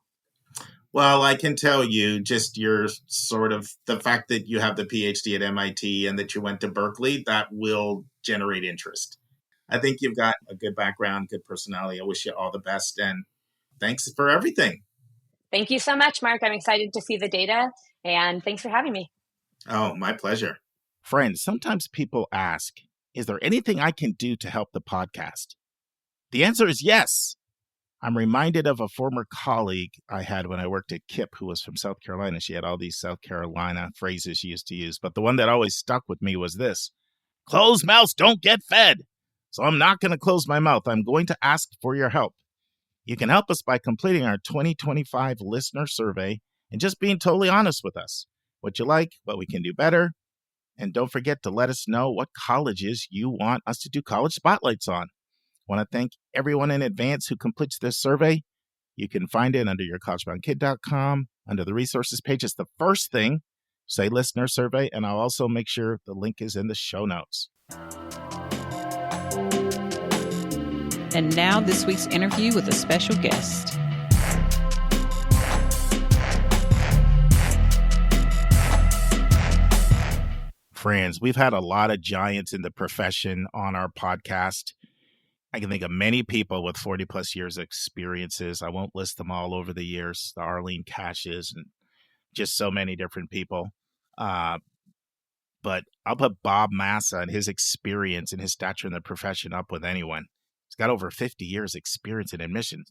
Well, I can tell you just your sort of the fact that you have the PhD at MIT and that you went to Berkeley, that will generate interest. I think you've got a good background, good personality. I wish you all the best, and thanks for everything. Thank you so much, Mark. I'm excited to see the data, and thanks for having me. Oh, my pleasure. Friends, sometimes people ask, is there anything I can do to help the podcast? The answer is yes. I'm reminded of a former colleague I had when I worked at KIPP who was from South Carolina. She had all these South Carolina phrases she used to use, but the one that always stuck with me was this: closed mouths don't get fed. So I'm not going to close my mouth. I'm going to ask for your help. You can help us by completing our 2025 listener survey and just being totally honest with us. What you like, what we can do better. And don't forget to let us know what colleges you want us to do college spotlights on. Want to thank everyone in advance who completes this survey. You can find it under your collegeboundkid.com. Under the resources page, it's the first thing. Say listener survey, and I'll also make sure the link is in the show notes. And now this week's interview with a special guest. Friends, we've had a lot of giants in the profession on our podcast. I can think of many people with 40 plus years experiences. I won't list them all over the years. The Arlene Cashes and just so many different people. But I'll put Bob Massa and his experience and his stature in the profession up with anyone. He's got over 50 years experience in admissions.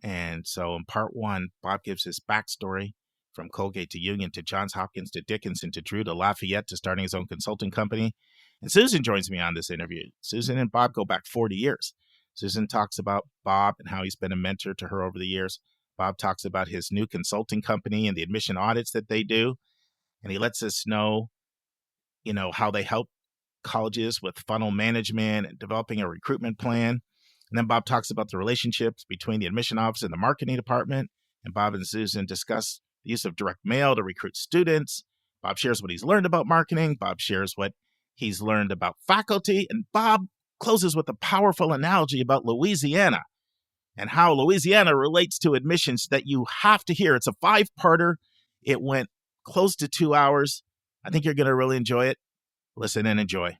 And so in part one, Bob gives his backstory from Colgate to Union to Johns Hopkins to Dickinson to Drew to Lafayette to starting his own consulting company. And Susan joins me on this interview. Susan and Bob go back 40 years. Susan talks about Bob and how he's been a mentor to her over the years. Bob talks about his new consulting company and the admission audits that they do. And he lets us know, how they help colleges with funnel management and developing a recruitment plan. And then Bob talks about the relationships between the admission office and the marketing department. And Bob and Susan discuss the use of direct mail to recruit students. Bob shares what he's learned about marketing. Bob shares what he's learned about faculty. And Bob closes with a powerful analogy about Louisiana and how Louisiana relates to admissions that you have to hear. It's a 5-parter. It went close to 2 hours. I think you're going to really enjoy it. Listen and enjoy.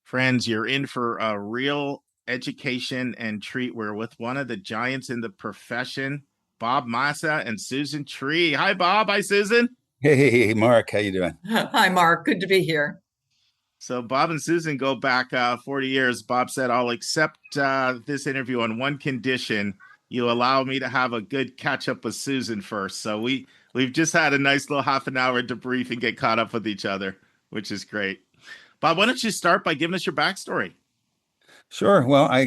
Friends, you're in for a real education and treat. We're with one of the giants in the profession, Bob Massa and Susan Tree. Hi, Bob. Hi, Susan. Hey, Mark. How you doing? Hi, Mark. Good to be here. So Bob and Susan go back 40 years. Bob said, I'll accept this interview on one condition. You allow me to have a good catch up with Susan first. So we've just had a nice little half an hour debrief and get caught up with each other, which is great. Bob, why don't you start by giving us your backstory? Sure. Well, I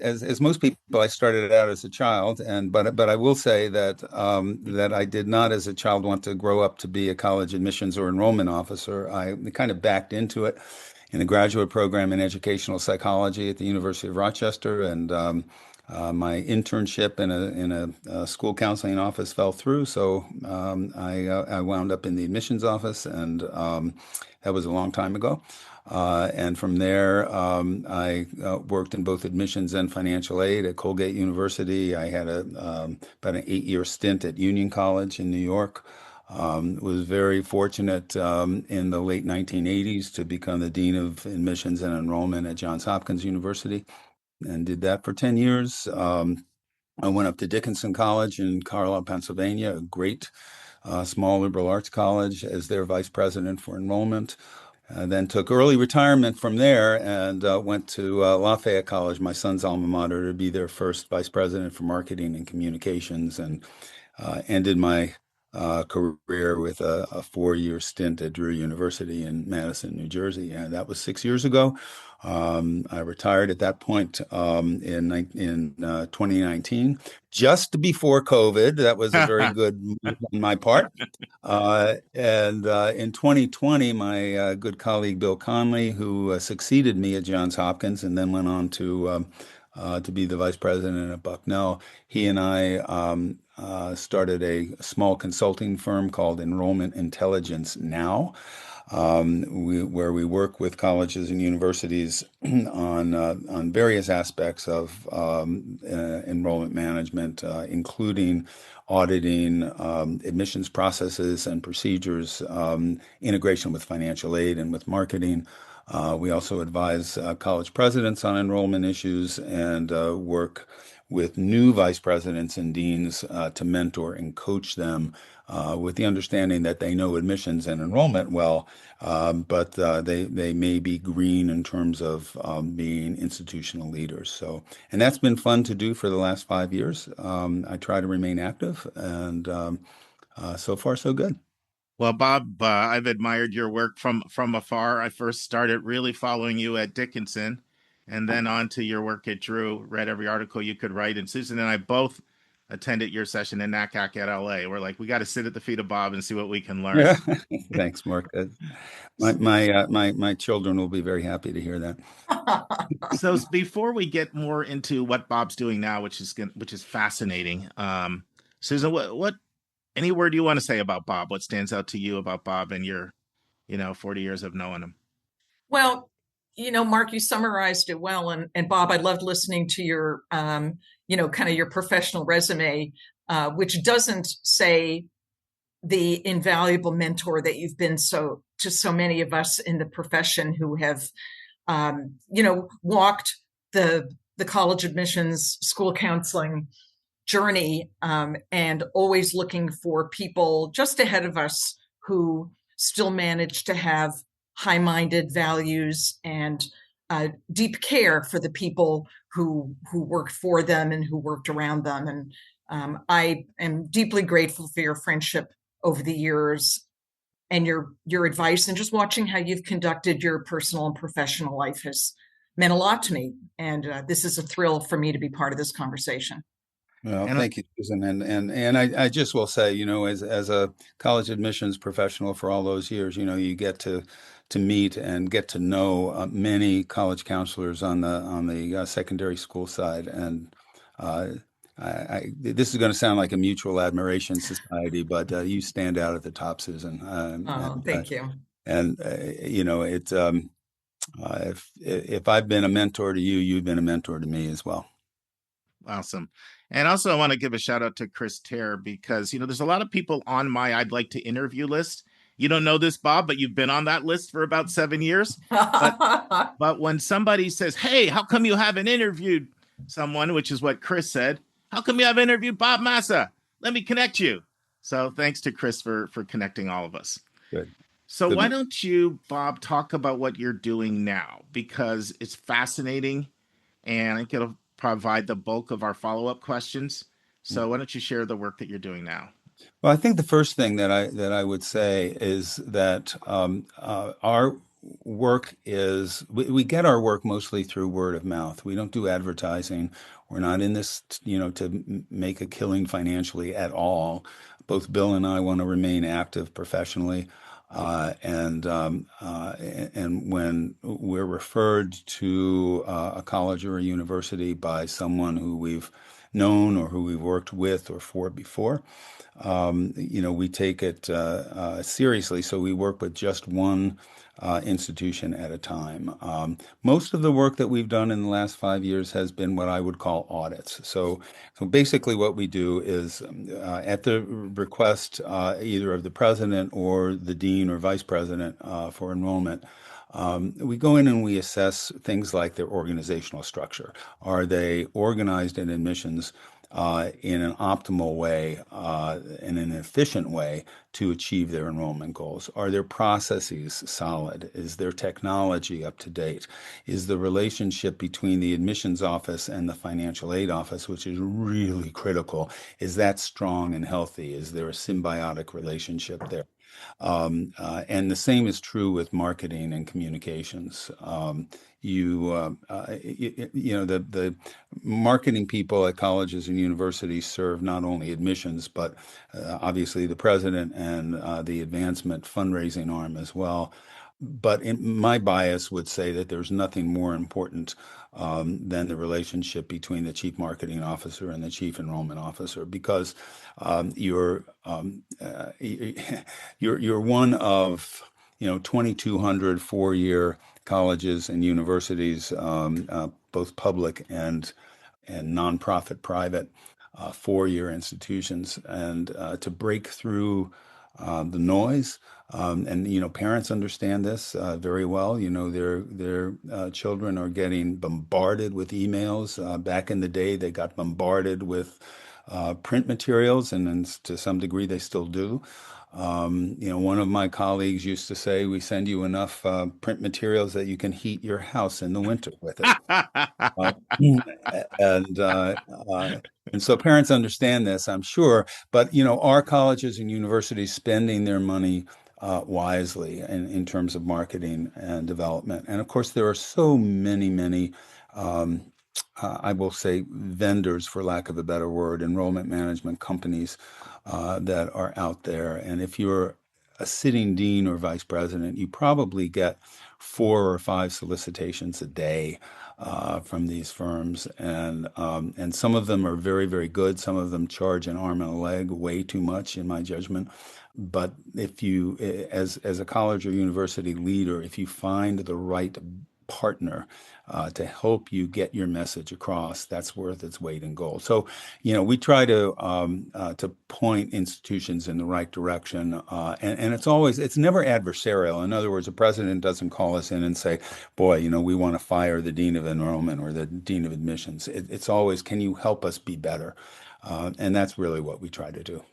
as most people, I started out as a child, but I will say that that I did not, as a child, want to grow up to be a college admissions or enrollment officer. I kind of backed into it in a graduate program in educational psychology at the University of Rochester, and my internship in a school counseling office fell through, so I wound up in the admissions office, and that was a long time ago. And from there, I worked in both admissions and financial aid at Colgate University. I had about an 8-year stint at Union College in New York. Was very fortunate in the late 1980s to become the Dean of Admissions and Enrollment at Johns Hopkins University, and did that for 10 years. I went up to Dickinson College in Carlisle, Pennsylvania, a great small liberal arts college, as their vice president for enrollment. Then took early retirement from there and went to Lafayette College, my son's alma mater, to be their first vice president for marketing and communications, and ended my career with a 4-year stint at Drew University in Madison, New Jersey. And that was 6 years ago. I retired at that point in 2019, just before COVID. That was a very good move on my part. And in 2020, my good colleague Bill Conley, who succeeded me at Johns Hopkins and then went on to be the vice president at Bucknell, he and I started a small consulting firm called Enrollment Intelligence Now, where we work with colleges and universities on various aspects of enrollment management, including auditing admissions processes and procedures, integration with financial aid and with marketing. We also advise college presidents on enrollment issues and work with new vice presidents and deans to mentor and coach them with the understanding that they know admissions and enrollment well, but they may be green in terms of being institutional leaders. So, and that's been fun to do for the last 5 years. I try to remain active, and so far so good. Well, Bob, I've admired your work from afar. I first started really following you at Dickinson, and then on to your work at Drew. Read every article you could write. And Susan and I both attended your session in NACAC at LA. We're like, we got to sit at the feet of Bob and see what we can learn. Yeah. Thanks, Mark. My children will be very happy to hear that. So before we get more into what Bob's doing now, which is fascinating, Susan, what any word you want to say about Bob? What stands out to you about Bob and your 40 years of knowing him? Well, Mark, you summarized it well. And Bob, I loved listening to your, kind of your professional resume, which doesn't say the invaluable mentor that you've been to so many of us in the profession who have, walked the college admissions, school counseling journey, and always looking for people just ahead of us who still manage to have high-minded values and deep care for the people who worked for them and who worked around them. And I am deeply grateful for your friendship over the years and your advice, and just watching how you've conducted your personal and professional life has meant a lot to me. And this is a thrill for me to be part of this conversation. Well, thank you, Susan. And I just will say, as a college admissions professional for all those years, you get to meet and get to know many college counselors on the secondary school side. And this is going to sound like a mutual admiration society, but you stand out at the top, Susan. Thank you. And it's if I've been a mentor to you, you've been a mentor to me as well. Awesome. And also I want to give a shout out to Chris Terr, because, there's a lot of people on my I'd like to interview list. You don't know this, Bob, but you've been on that list for about 7 years. But when somebody says, hey, how come you haven't interviewed someone, which is what Chris said, how come you haven't interviewed Bob Massa? Let me connect you. So thanks to Chris for connecting all of us. Good. So why don't you, Bob, talk about what you're doing now? Because it's fascinating, and I think it'll provide the bulk of our follow-up questions. So why don't you share the work that you're doing now? Well, I think the first thing that I would say is that our work is we get our work mostly through word of mouth. We don't do advertising. We're not in this, to make a killing financially at all. Both Bill and I want to remain active professionally. And when we're referred to a college or a university by someone who we've known or who we've worked with or for before, we take it seriously. So we work with just one institution at a time. Most of the work that we've done in the last 5 years has been what I would call audits. So basically what we do is at the request either of the president or the dean or vice president for enrollment, we go in and we assess things like their organizational structure. Are they organized in admissions in an optimal way, in an efficient way to achieve their enrollment goals? Are their processes solid? Is their technology up to date? Is the relationship between the admissions office and the financial aid office, which is really critical, is that strong and healthy? Is there a symbiotic relationship there? And the same is true with marketing and communications. The marketing people at colleges and universities serve not only admissions, but obviously the president and the advancement fundraising arm as well. But my bias would say that there's nothing more important than the relationship between the chief marketing officer and the chief enrollment officer, because you're one of 2,200 four-year colleges and universities, both public and nonprofit private, four-year institutions, and to break through the noise. And parents understand this very well. Their children are getting bombarded with emails. Back in the day, they got bombarded with print materials, and to some degree, they still do. One of my colleagues used to say, "We send you enough print materials that you can heat your house in the winter with it." And so parents understand this, I'm sure. But our colleges and universities spending their money wisely in terms of marketing and development. And of course, there are so many I will say vendors, for lack of a better word, enrollment management companies that are out there. And if you're a sitting dean or vice president, you probably get 4 or 5 solicitations a day from these firms, and some of them are very, very good. Some of them charge an arm and a leg, way too much, in my judgment. But if you, as a college or university leader, if you find the right partner to help you get your message across, that's worth its weight in gold. So, we try to point institutions in the right direction, and it's never adversarial. In other words, a president doesn't call us in and say, "Boy, we want to fire the dean of enrollment or the dean of admissions." It's always, "Can you help us be better?" And that's really what we try to do.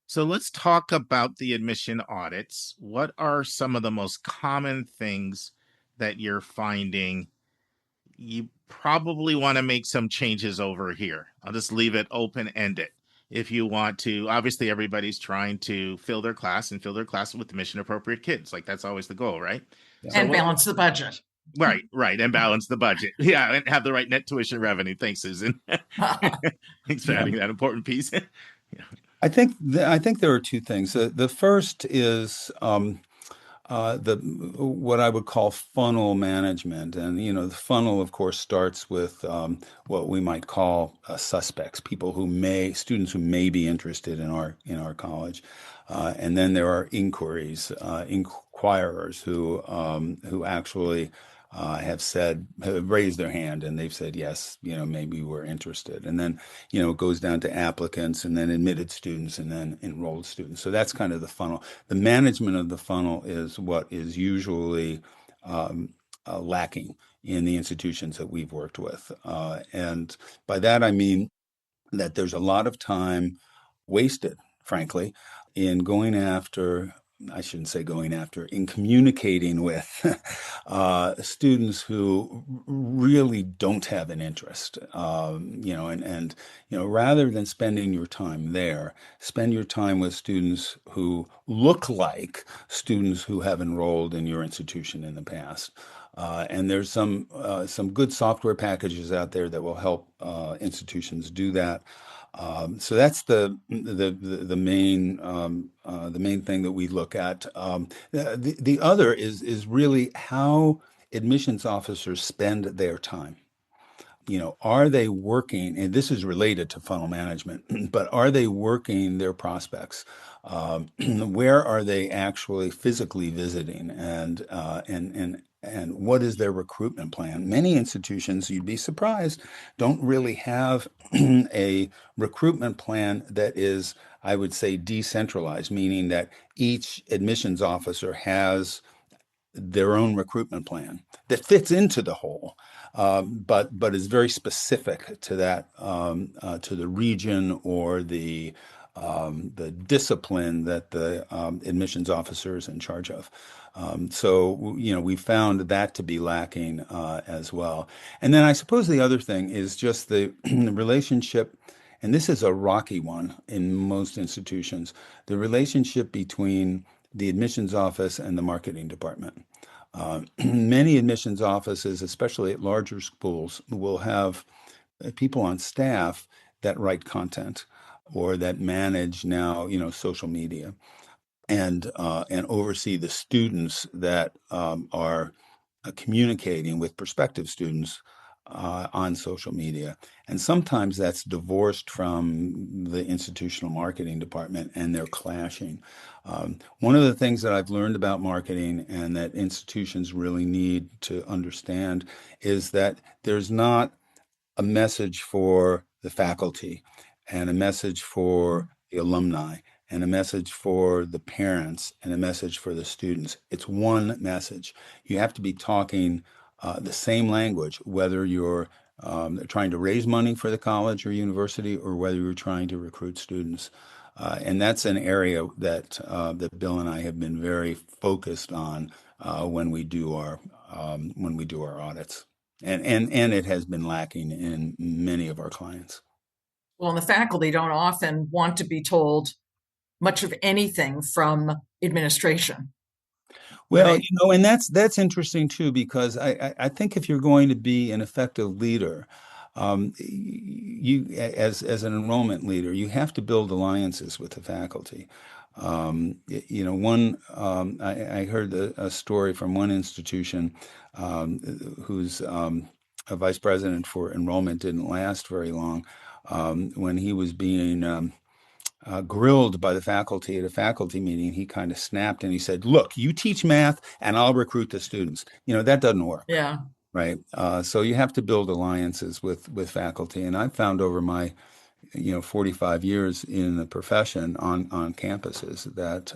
So let's talk about the admission audits. What are some of the most common things that you're finding you probably want to make some changes over here? I'll just leave it open-ended. If you want to, obviously everybody's trying to fill their class with admission appropriate kids. Like that's always the goal, right? Yeah. And balance the budget. Right. And balance the budget. Yeah, and have the right net tuition revenue. Thanks, Susan. Thanks for adding that important piece. I think there are 2 things. The first is what I would call funnel management, and the funnel, of course, starts with what we might call suspects, students who may be interested in our college, and then there are inquirers who actually have raised their hand and they've said, yes, maybe we're interested. And then, it goes down to applicants and then admitted students and then enrolled students. So that's kind of the funnel. The management of the funnel is what is usually lacking in the institutions that we've worked with. And by that, I mean that there's a lot of time wasted, frankly, in in communicating with students who really don't have an interest, and rather than spending your time there, spend your time with students who look like students who have enrolled in your institution in the past. And there's some good software packages out there that will help institutions do that. So that's the main thing that we look at. The other is really how admissions officers spend their time. Are they working, and this is related to funnel management, but are they working their prospects? Where are they actually physically visiting, and what is their recruitment plan? Many institutions, you'd be surprised, don't really have a recruitment plan that is, I would say, decentralized, meaning that each admissions officer has their own recruitment plan that fits into the whole, but is very specific to that, to the region or the discipline that the admissions officer is in charge of. So we found that to be lacking as well. And then I suppose the other thing is just the relationship, and this is a rocky one in most institutions, the relationship between the admissions office and the marketing department. Many admissions offices, especially at larger schools, will have people on staff that write content or that manage now, social media, and oversee the students that are communicating with prospective students on social media. And sometimes that's divorced from the institutional marketing department and they're clashing. One of the things that I've learned about marketing and that institutions really need to understand is that there's not a message for the faculty and a message for the alumni and a message for the parents and a message for the students. It's one message. You have to be talking the same language, whether you're trying to raise money for the college or university or whether you're trying to recruit students. And that's an area that Bill and I have been very focused on when we do our audits. And it has been lacking in many of our clients. Well, and the faculty don't often want to be told much of anything from administration. Well, and that's interesting too, because I think if you're going to be an effective leader, you as an enrollment leader, you have to build alliances with the faculty. I heard a story from one institution whose a vice president for enrollment didn't last very long when he was being grilled by the faculty at a faculty meeting. He kind of snapped and he said, "Look, you teach math and I'll recruit the students." That doesn't work. Yeah. Right. So you have to build alliances with faculty. And I've found over my 45 years in the profession on campuses that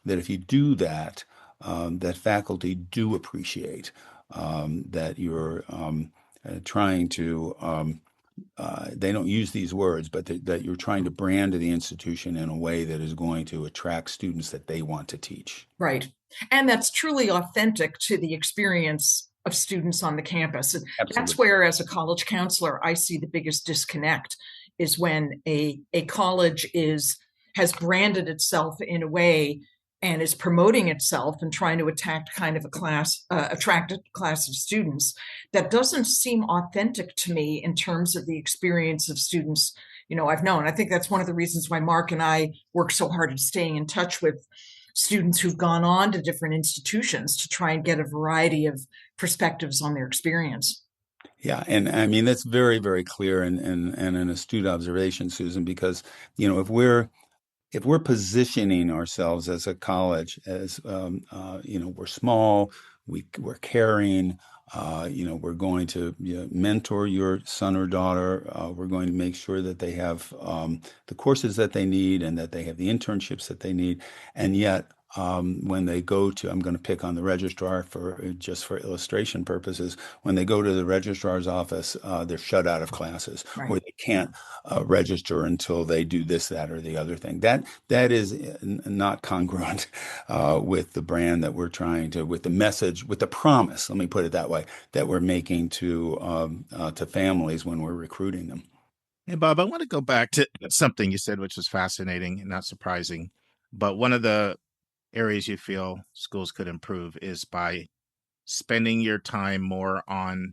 if you do that, that faculty do appreciate that you're trying to they don't use these words, but that you're trying to brand the institution in a way that is going to attract students that they want to teach. Right. And that's truly authentic to the experience of students on the campus. And that's where, as a college counselor, I see the biggest disconnect is when a college has branded itself in a way and is promoting itself and trying to attract a class of students that doesn't seem authentic to me in terms of the experience of students I've known. I think that's one of the reasons why Mark and I work so hard at staying in touch with students who've gone on to different institutions to try and get a variety of perspectives on their experience. Yeah, and I mean that's very, very clear and an astute observation, Susan, because if we're positioning ourselves as a college as we're small, we're caring, we're going to mentor your son or daughter. We're going to make sure that they have the courses that they need and that they have the internships that they need. And yet, when they go to, I'm going to pick on the registrar for illustration purposes. When they go to the registrar's office, they're shut out of classes, Right. or they can't register until they do this, that, or the other thing. That is not congruent with the brand that we're trying to, with the message, with the promise. Let me put it that way, that we're making to families when we're recruiting them. Hey, Bob, I want to go back to something you said, which was fascinating and not surprising. But one of the areas you feel schools could improve is by spending your time more on,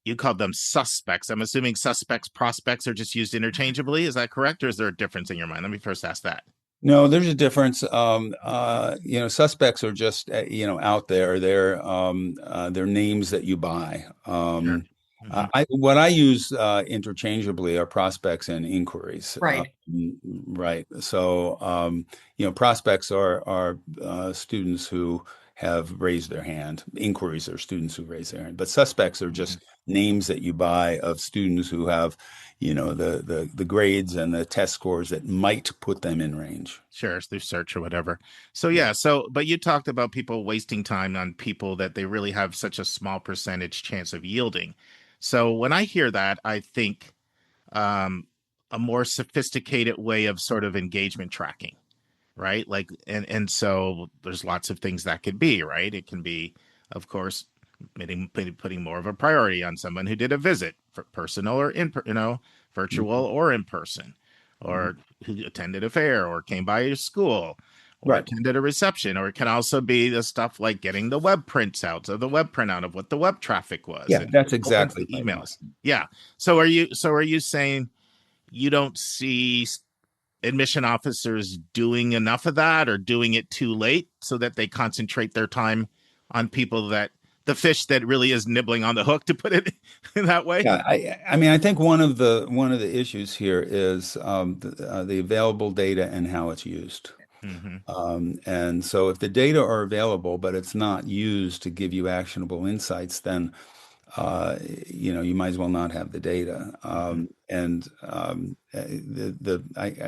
you called them suspects. I'm assuming suspects, prospects are just used interchangeably. Is that correct? Or is there a difference in your mind? Let me first ask that. No, there's a difference. Suspects are just, out there. They're names that you buy. Sure. What I use interchangeably are prospects and inquiries. Right. Right. So, prospects are students who have raised their hand. Inquiries are students who raise their hand. But suspects are just names that you buy of students who have, the grades and the test scores that might put them in range. Sure, through search or whatever. So but you talked about people wasting time on people that they really have such a small percentage chance of yielding. So when I hear that, I think a more sophisticated way of sort of engagement tracking, right? Like, and so there's lots of things that could be, right? It can be, of course, putting more of a priority on someone who did a visit, for personal or virtual or in person, or who attended a fair or came by your school. Or attended a reception, or it can also be the stuff like getting the web prints out, so the web printout of what the web traffic was. Yeah, that's exactly the emails. Yeah. So are you saying you don't see admission officers doing enough of that, or doing it too late, so that they concentrate their time on people that the fish that really is nibbling on the hook, to put it in that way? Yeah, I mean, I think one of the issues here is the available data and how it's used. And so if the data are available, but it's not used to give you actionable insights, then, you might as well not have the data. I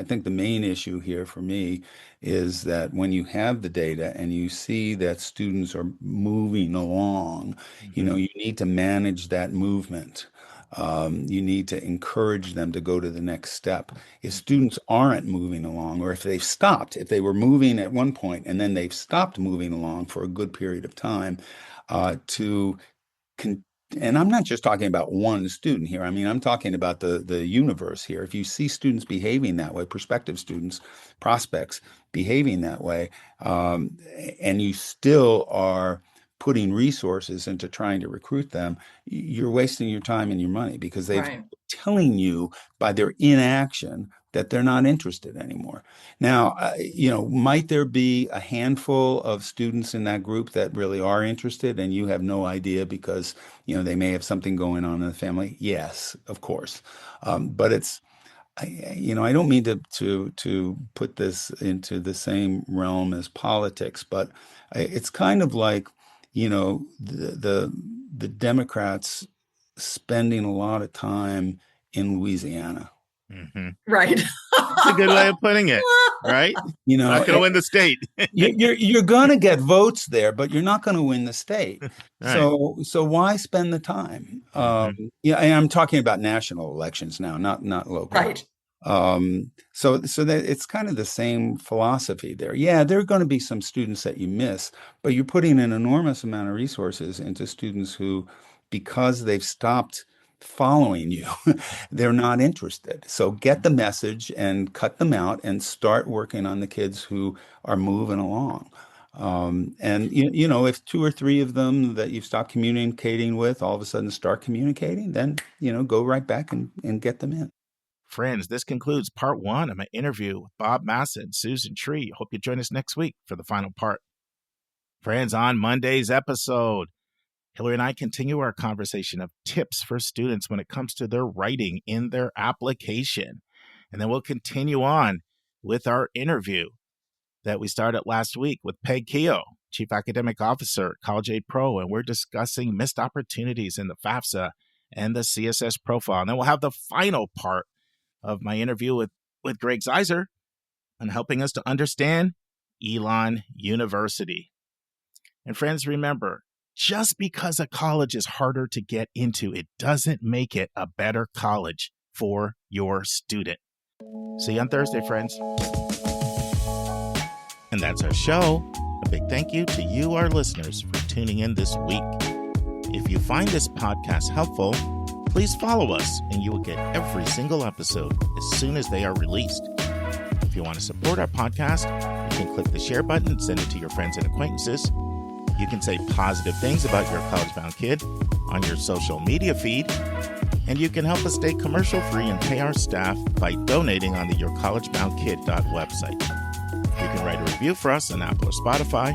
think the main issue here for me is that when you have the data and you see that students are moving along, you need to manage that movement. You need to encourage them to go to the next step. If students aren't moving along, or if they were moving at one point and then they've stopped moving along for a good period of time, and I'm not just talking about one student here. I mean, I'm talking about the universe here. If you see students behaving that way, prospective students, prospects behaving that way, and you still are putting resources into trying to recruit them, you're wasting your time and your money because they're Right. telling you by their inaction that they're not interested anymore. Now, might there be a handful of students in that group that really are interested and you have no idea because, they may have something going on in the family? Yes, of course. But I don't mean to put this into the same realm as politics, but it's kind of like, the Democrats spending a lot of time in Louisiana. Mm-hmm. Right. That's a good way of putting it, right? Not going to win the state. You're going to get votes there, but you're not going to win the state. Right. So why spend the time? And I'm talking about national elections now, not local. Right. So that it's kind of the same philosophy there. Yeah, there are going to be some students that you miss, but you're putting an enormous amount of resources into students who, because they've stopped following you, they're not interested. So get the message and cut them out and start working on the kids who are moving along. And if 2 or 3 of them that you've stopped communicating with all of a sudden start communicating, then go right back and get them in. Friends, this concludes part 1 of my interview with Bob Massa and Susan Tree. Hope you join us next week for the final part. Friends, on Monday's episode, Hillary and I continue our conversation of tips for students when it comes to their writing in their application. And then we'll continue on with our interview that we started last week with Peg Keogh, Chief Academic Officer at College Aid Pro, and we're discussing missed opportunities in the FAFSA and the CSS profile. And then we'll have the final part of my interview with Greg Zeiser on helping us to understand Elon University. And friends, remember, just because a college is harder to get into, it doesn't make it a better college for your student. See you on Thursday, friends. And that's our show. A big thank you to you, our listeners, for tuning in this week. If you find this podcast helpful, please follow us and you will get every single episode as soon as they are released. If you want to support our podcast, you can click the share button and send it to your friends and acquaintances. You can say positive things about your college-bound kid on your social media feed. And you can help us stay commercial-free and pay our staff by donating on the yourcollegeboundkid website. You can write a review for us on Apple or Spotify.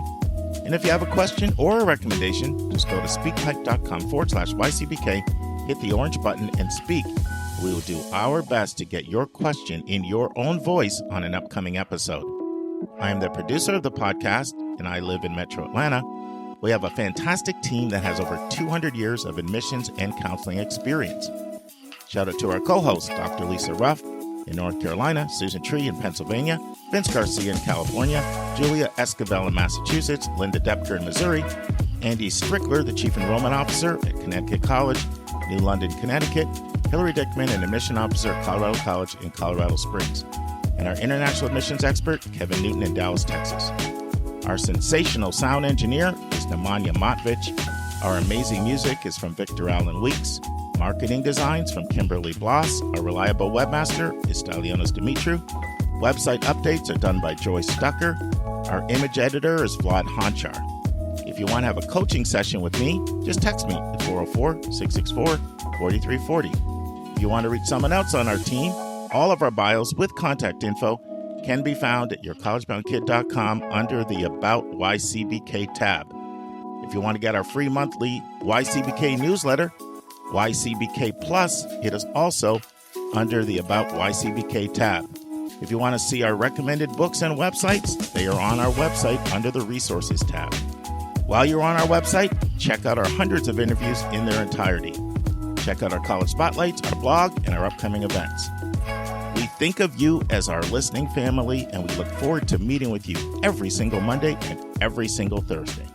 And if you have a question or a recommendation, just go to speakpipe.com/YCBK, hit the orange button, and speak. We will do our best to get your question in your own voice on an upcoming episode. I am the producer of the podcast, and I live in Metro Atlanta. We have a fantastic team that has over 200 years of admissions and counseling experience. Shout out to our co-hosts, Dr. Lisa Ruff in North Carolina, Susan Tree in Pennsylvania, Vince Garcia in California, Julia Esquivel in Massachusetts, Linda Depker in Missouri, Andy Strickler, the Chief Enrollment Officer at Connecticut College, New London, Connecticut, Hillary Dickman, an Admission Officer at Colorado College in Colorado Springs, and our International Admissions Expert, Kevin Newton in Dallas, Texas. Our sensational sound engineer is Nemanja Motvich. Our amazing music is from Victor Allen Weeks. Marketing designs from Kimberly Bloss. Our reliable webmaster is Stylionis Dimitru. Website updates are done by Joyce Stucker. Our image editor is Vlad Honchar. If you want to have a coaching session with me, just text me at 404-664-4340. If you want to reach someone else on our team, all of our bios with contact info can be found at yourcollegeboundkid.com under the About YCBK tab. If you want to get our free monthly YCBK newsletter, YCBK Plus, it is also under the About YCBK tab. If you want to see our recommended books and websites, they are on our website under the Resources tab. While you're on our website, check out our hundreds of interviews in their entirety. Check out our college spotlights, our blog, and our upcoming events. We think of you as our listening family, and we look forward to meeting with you every single Monday and every single Thursday.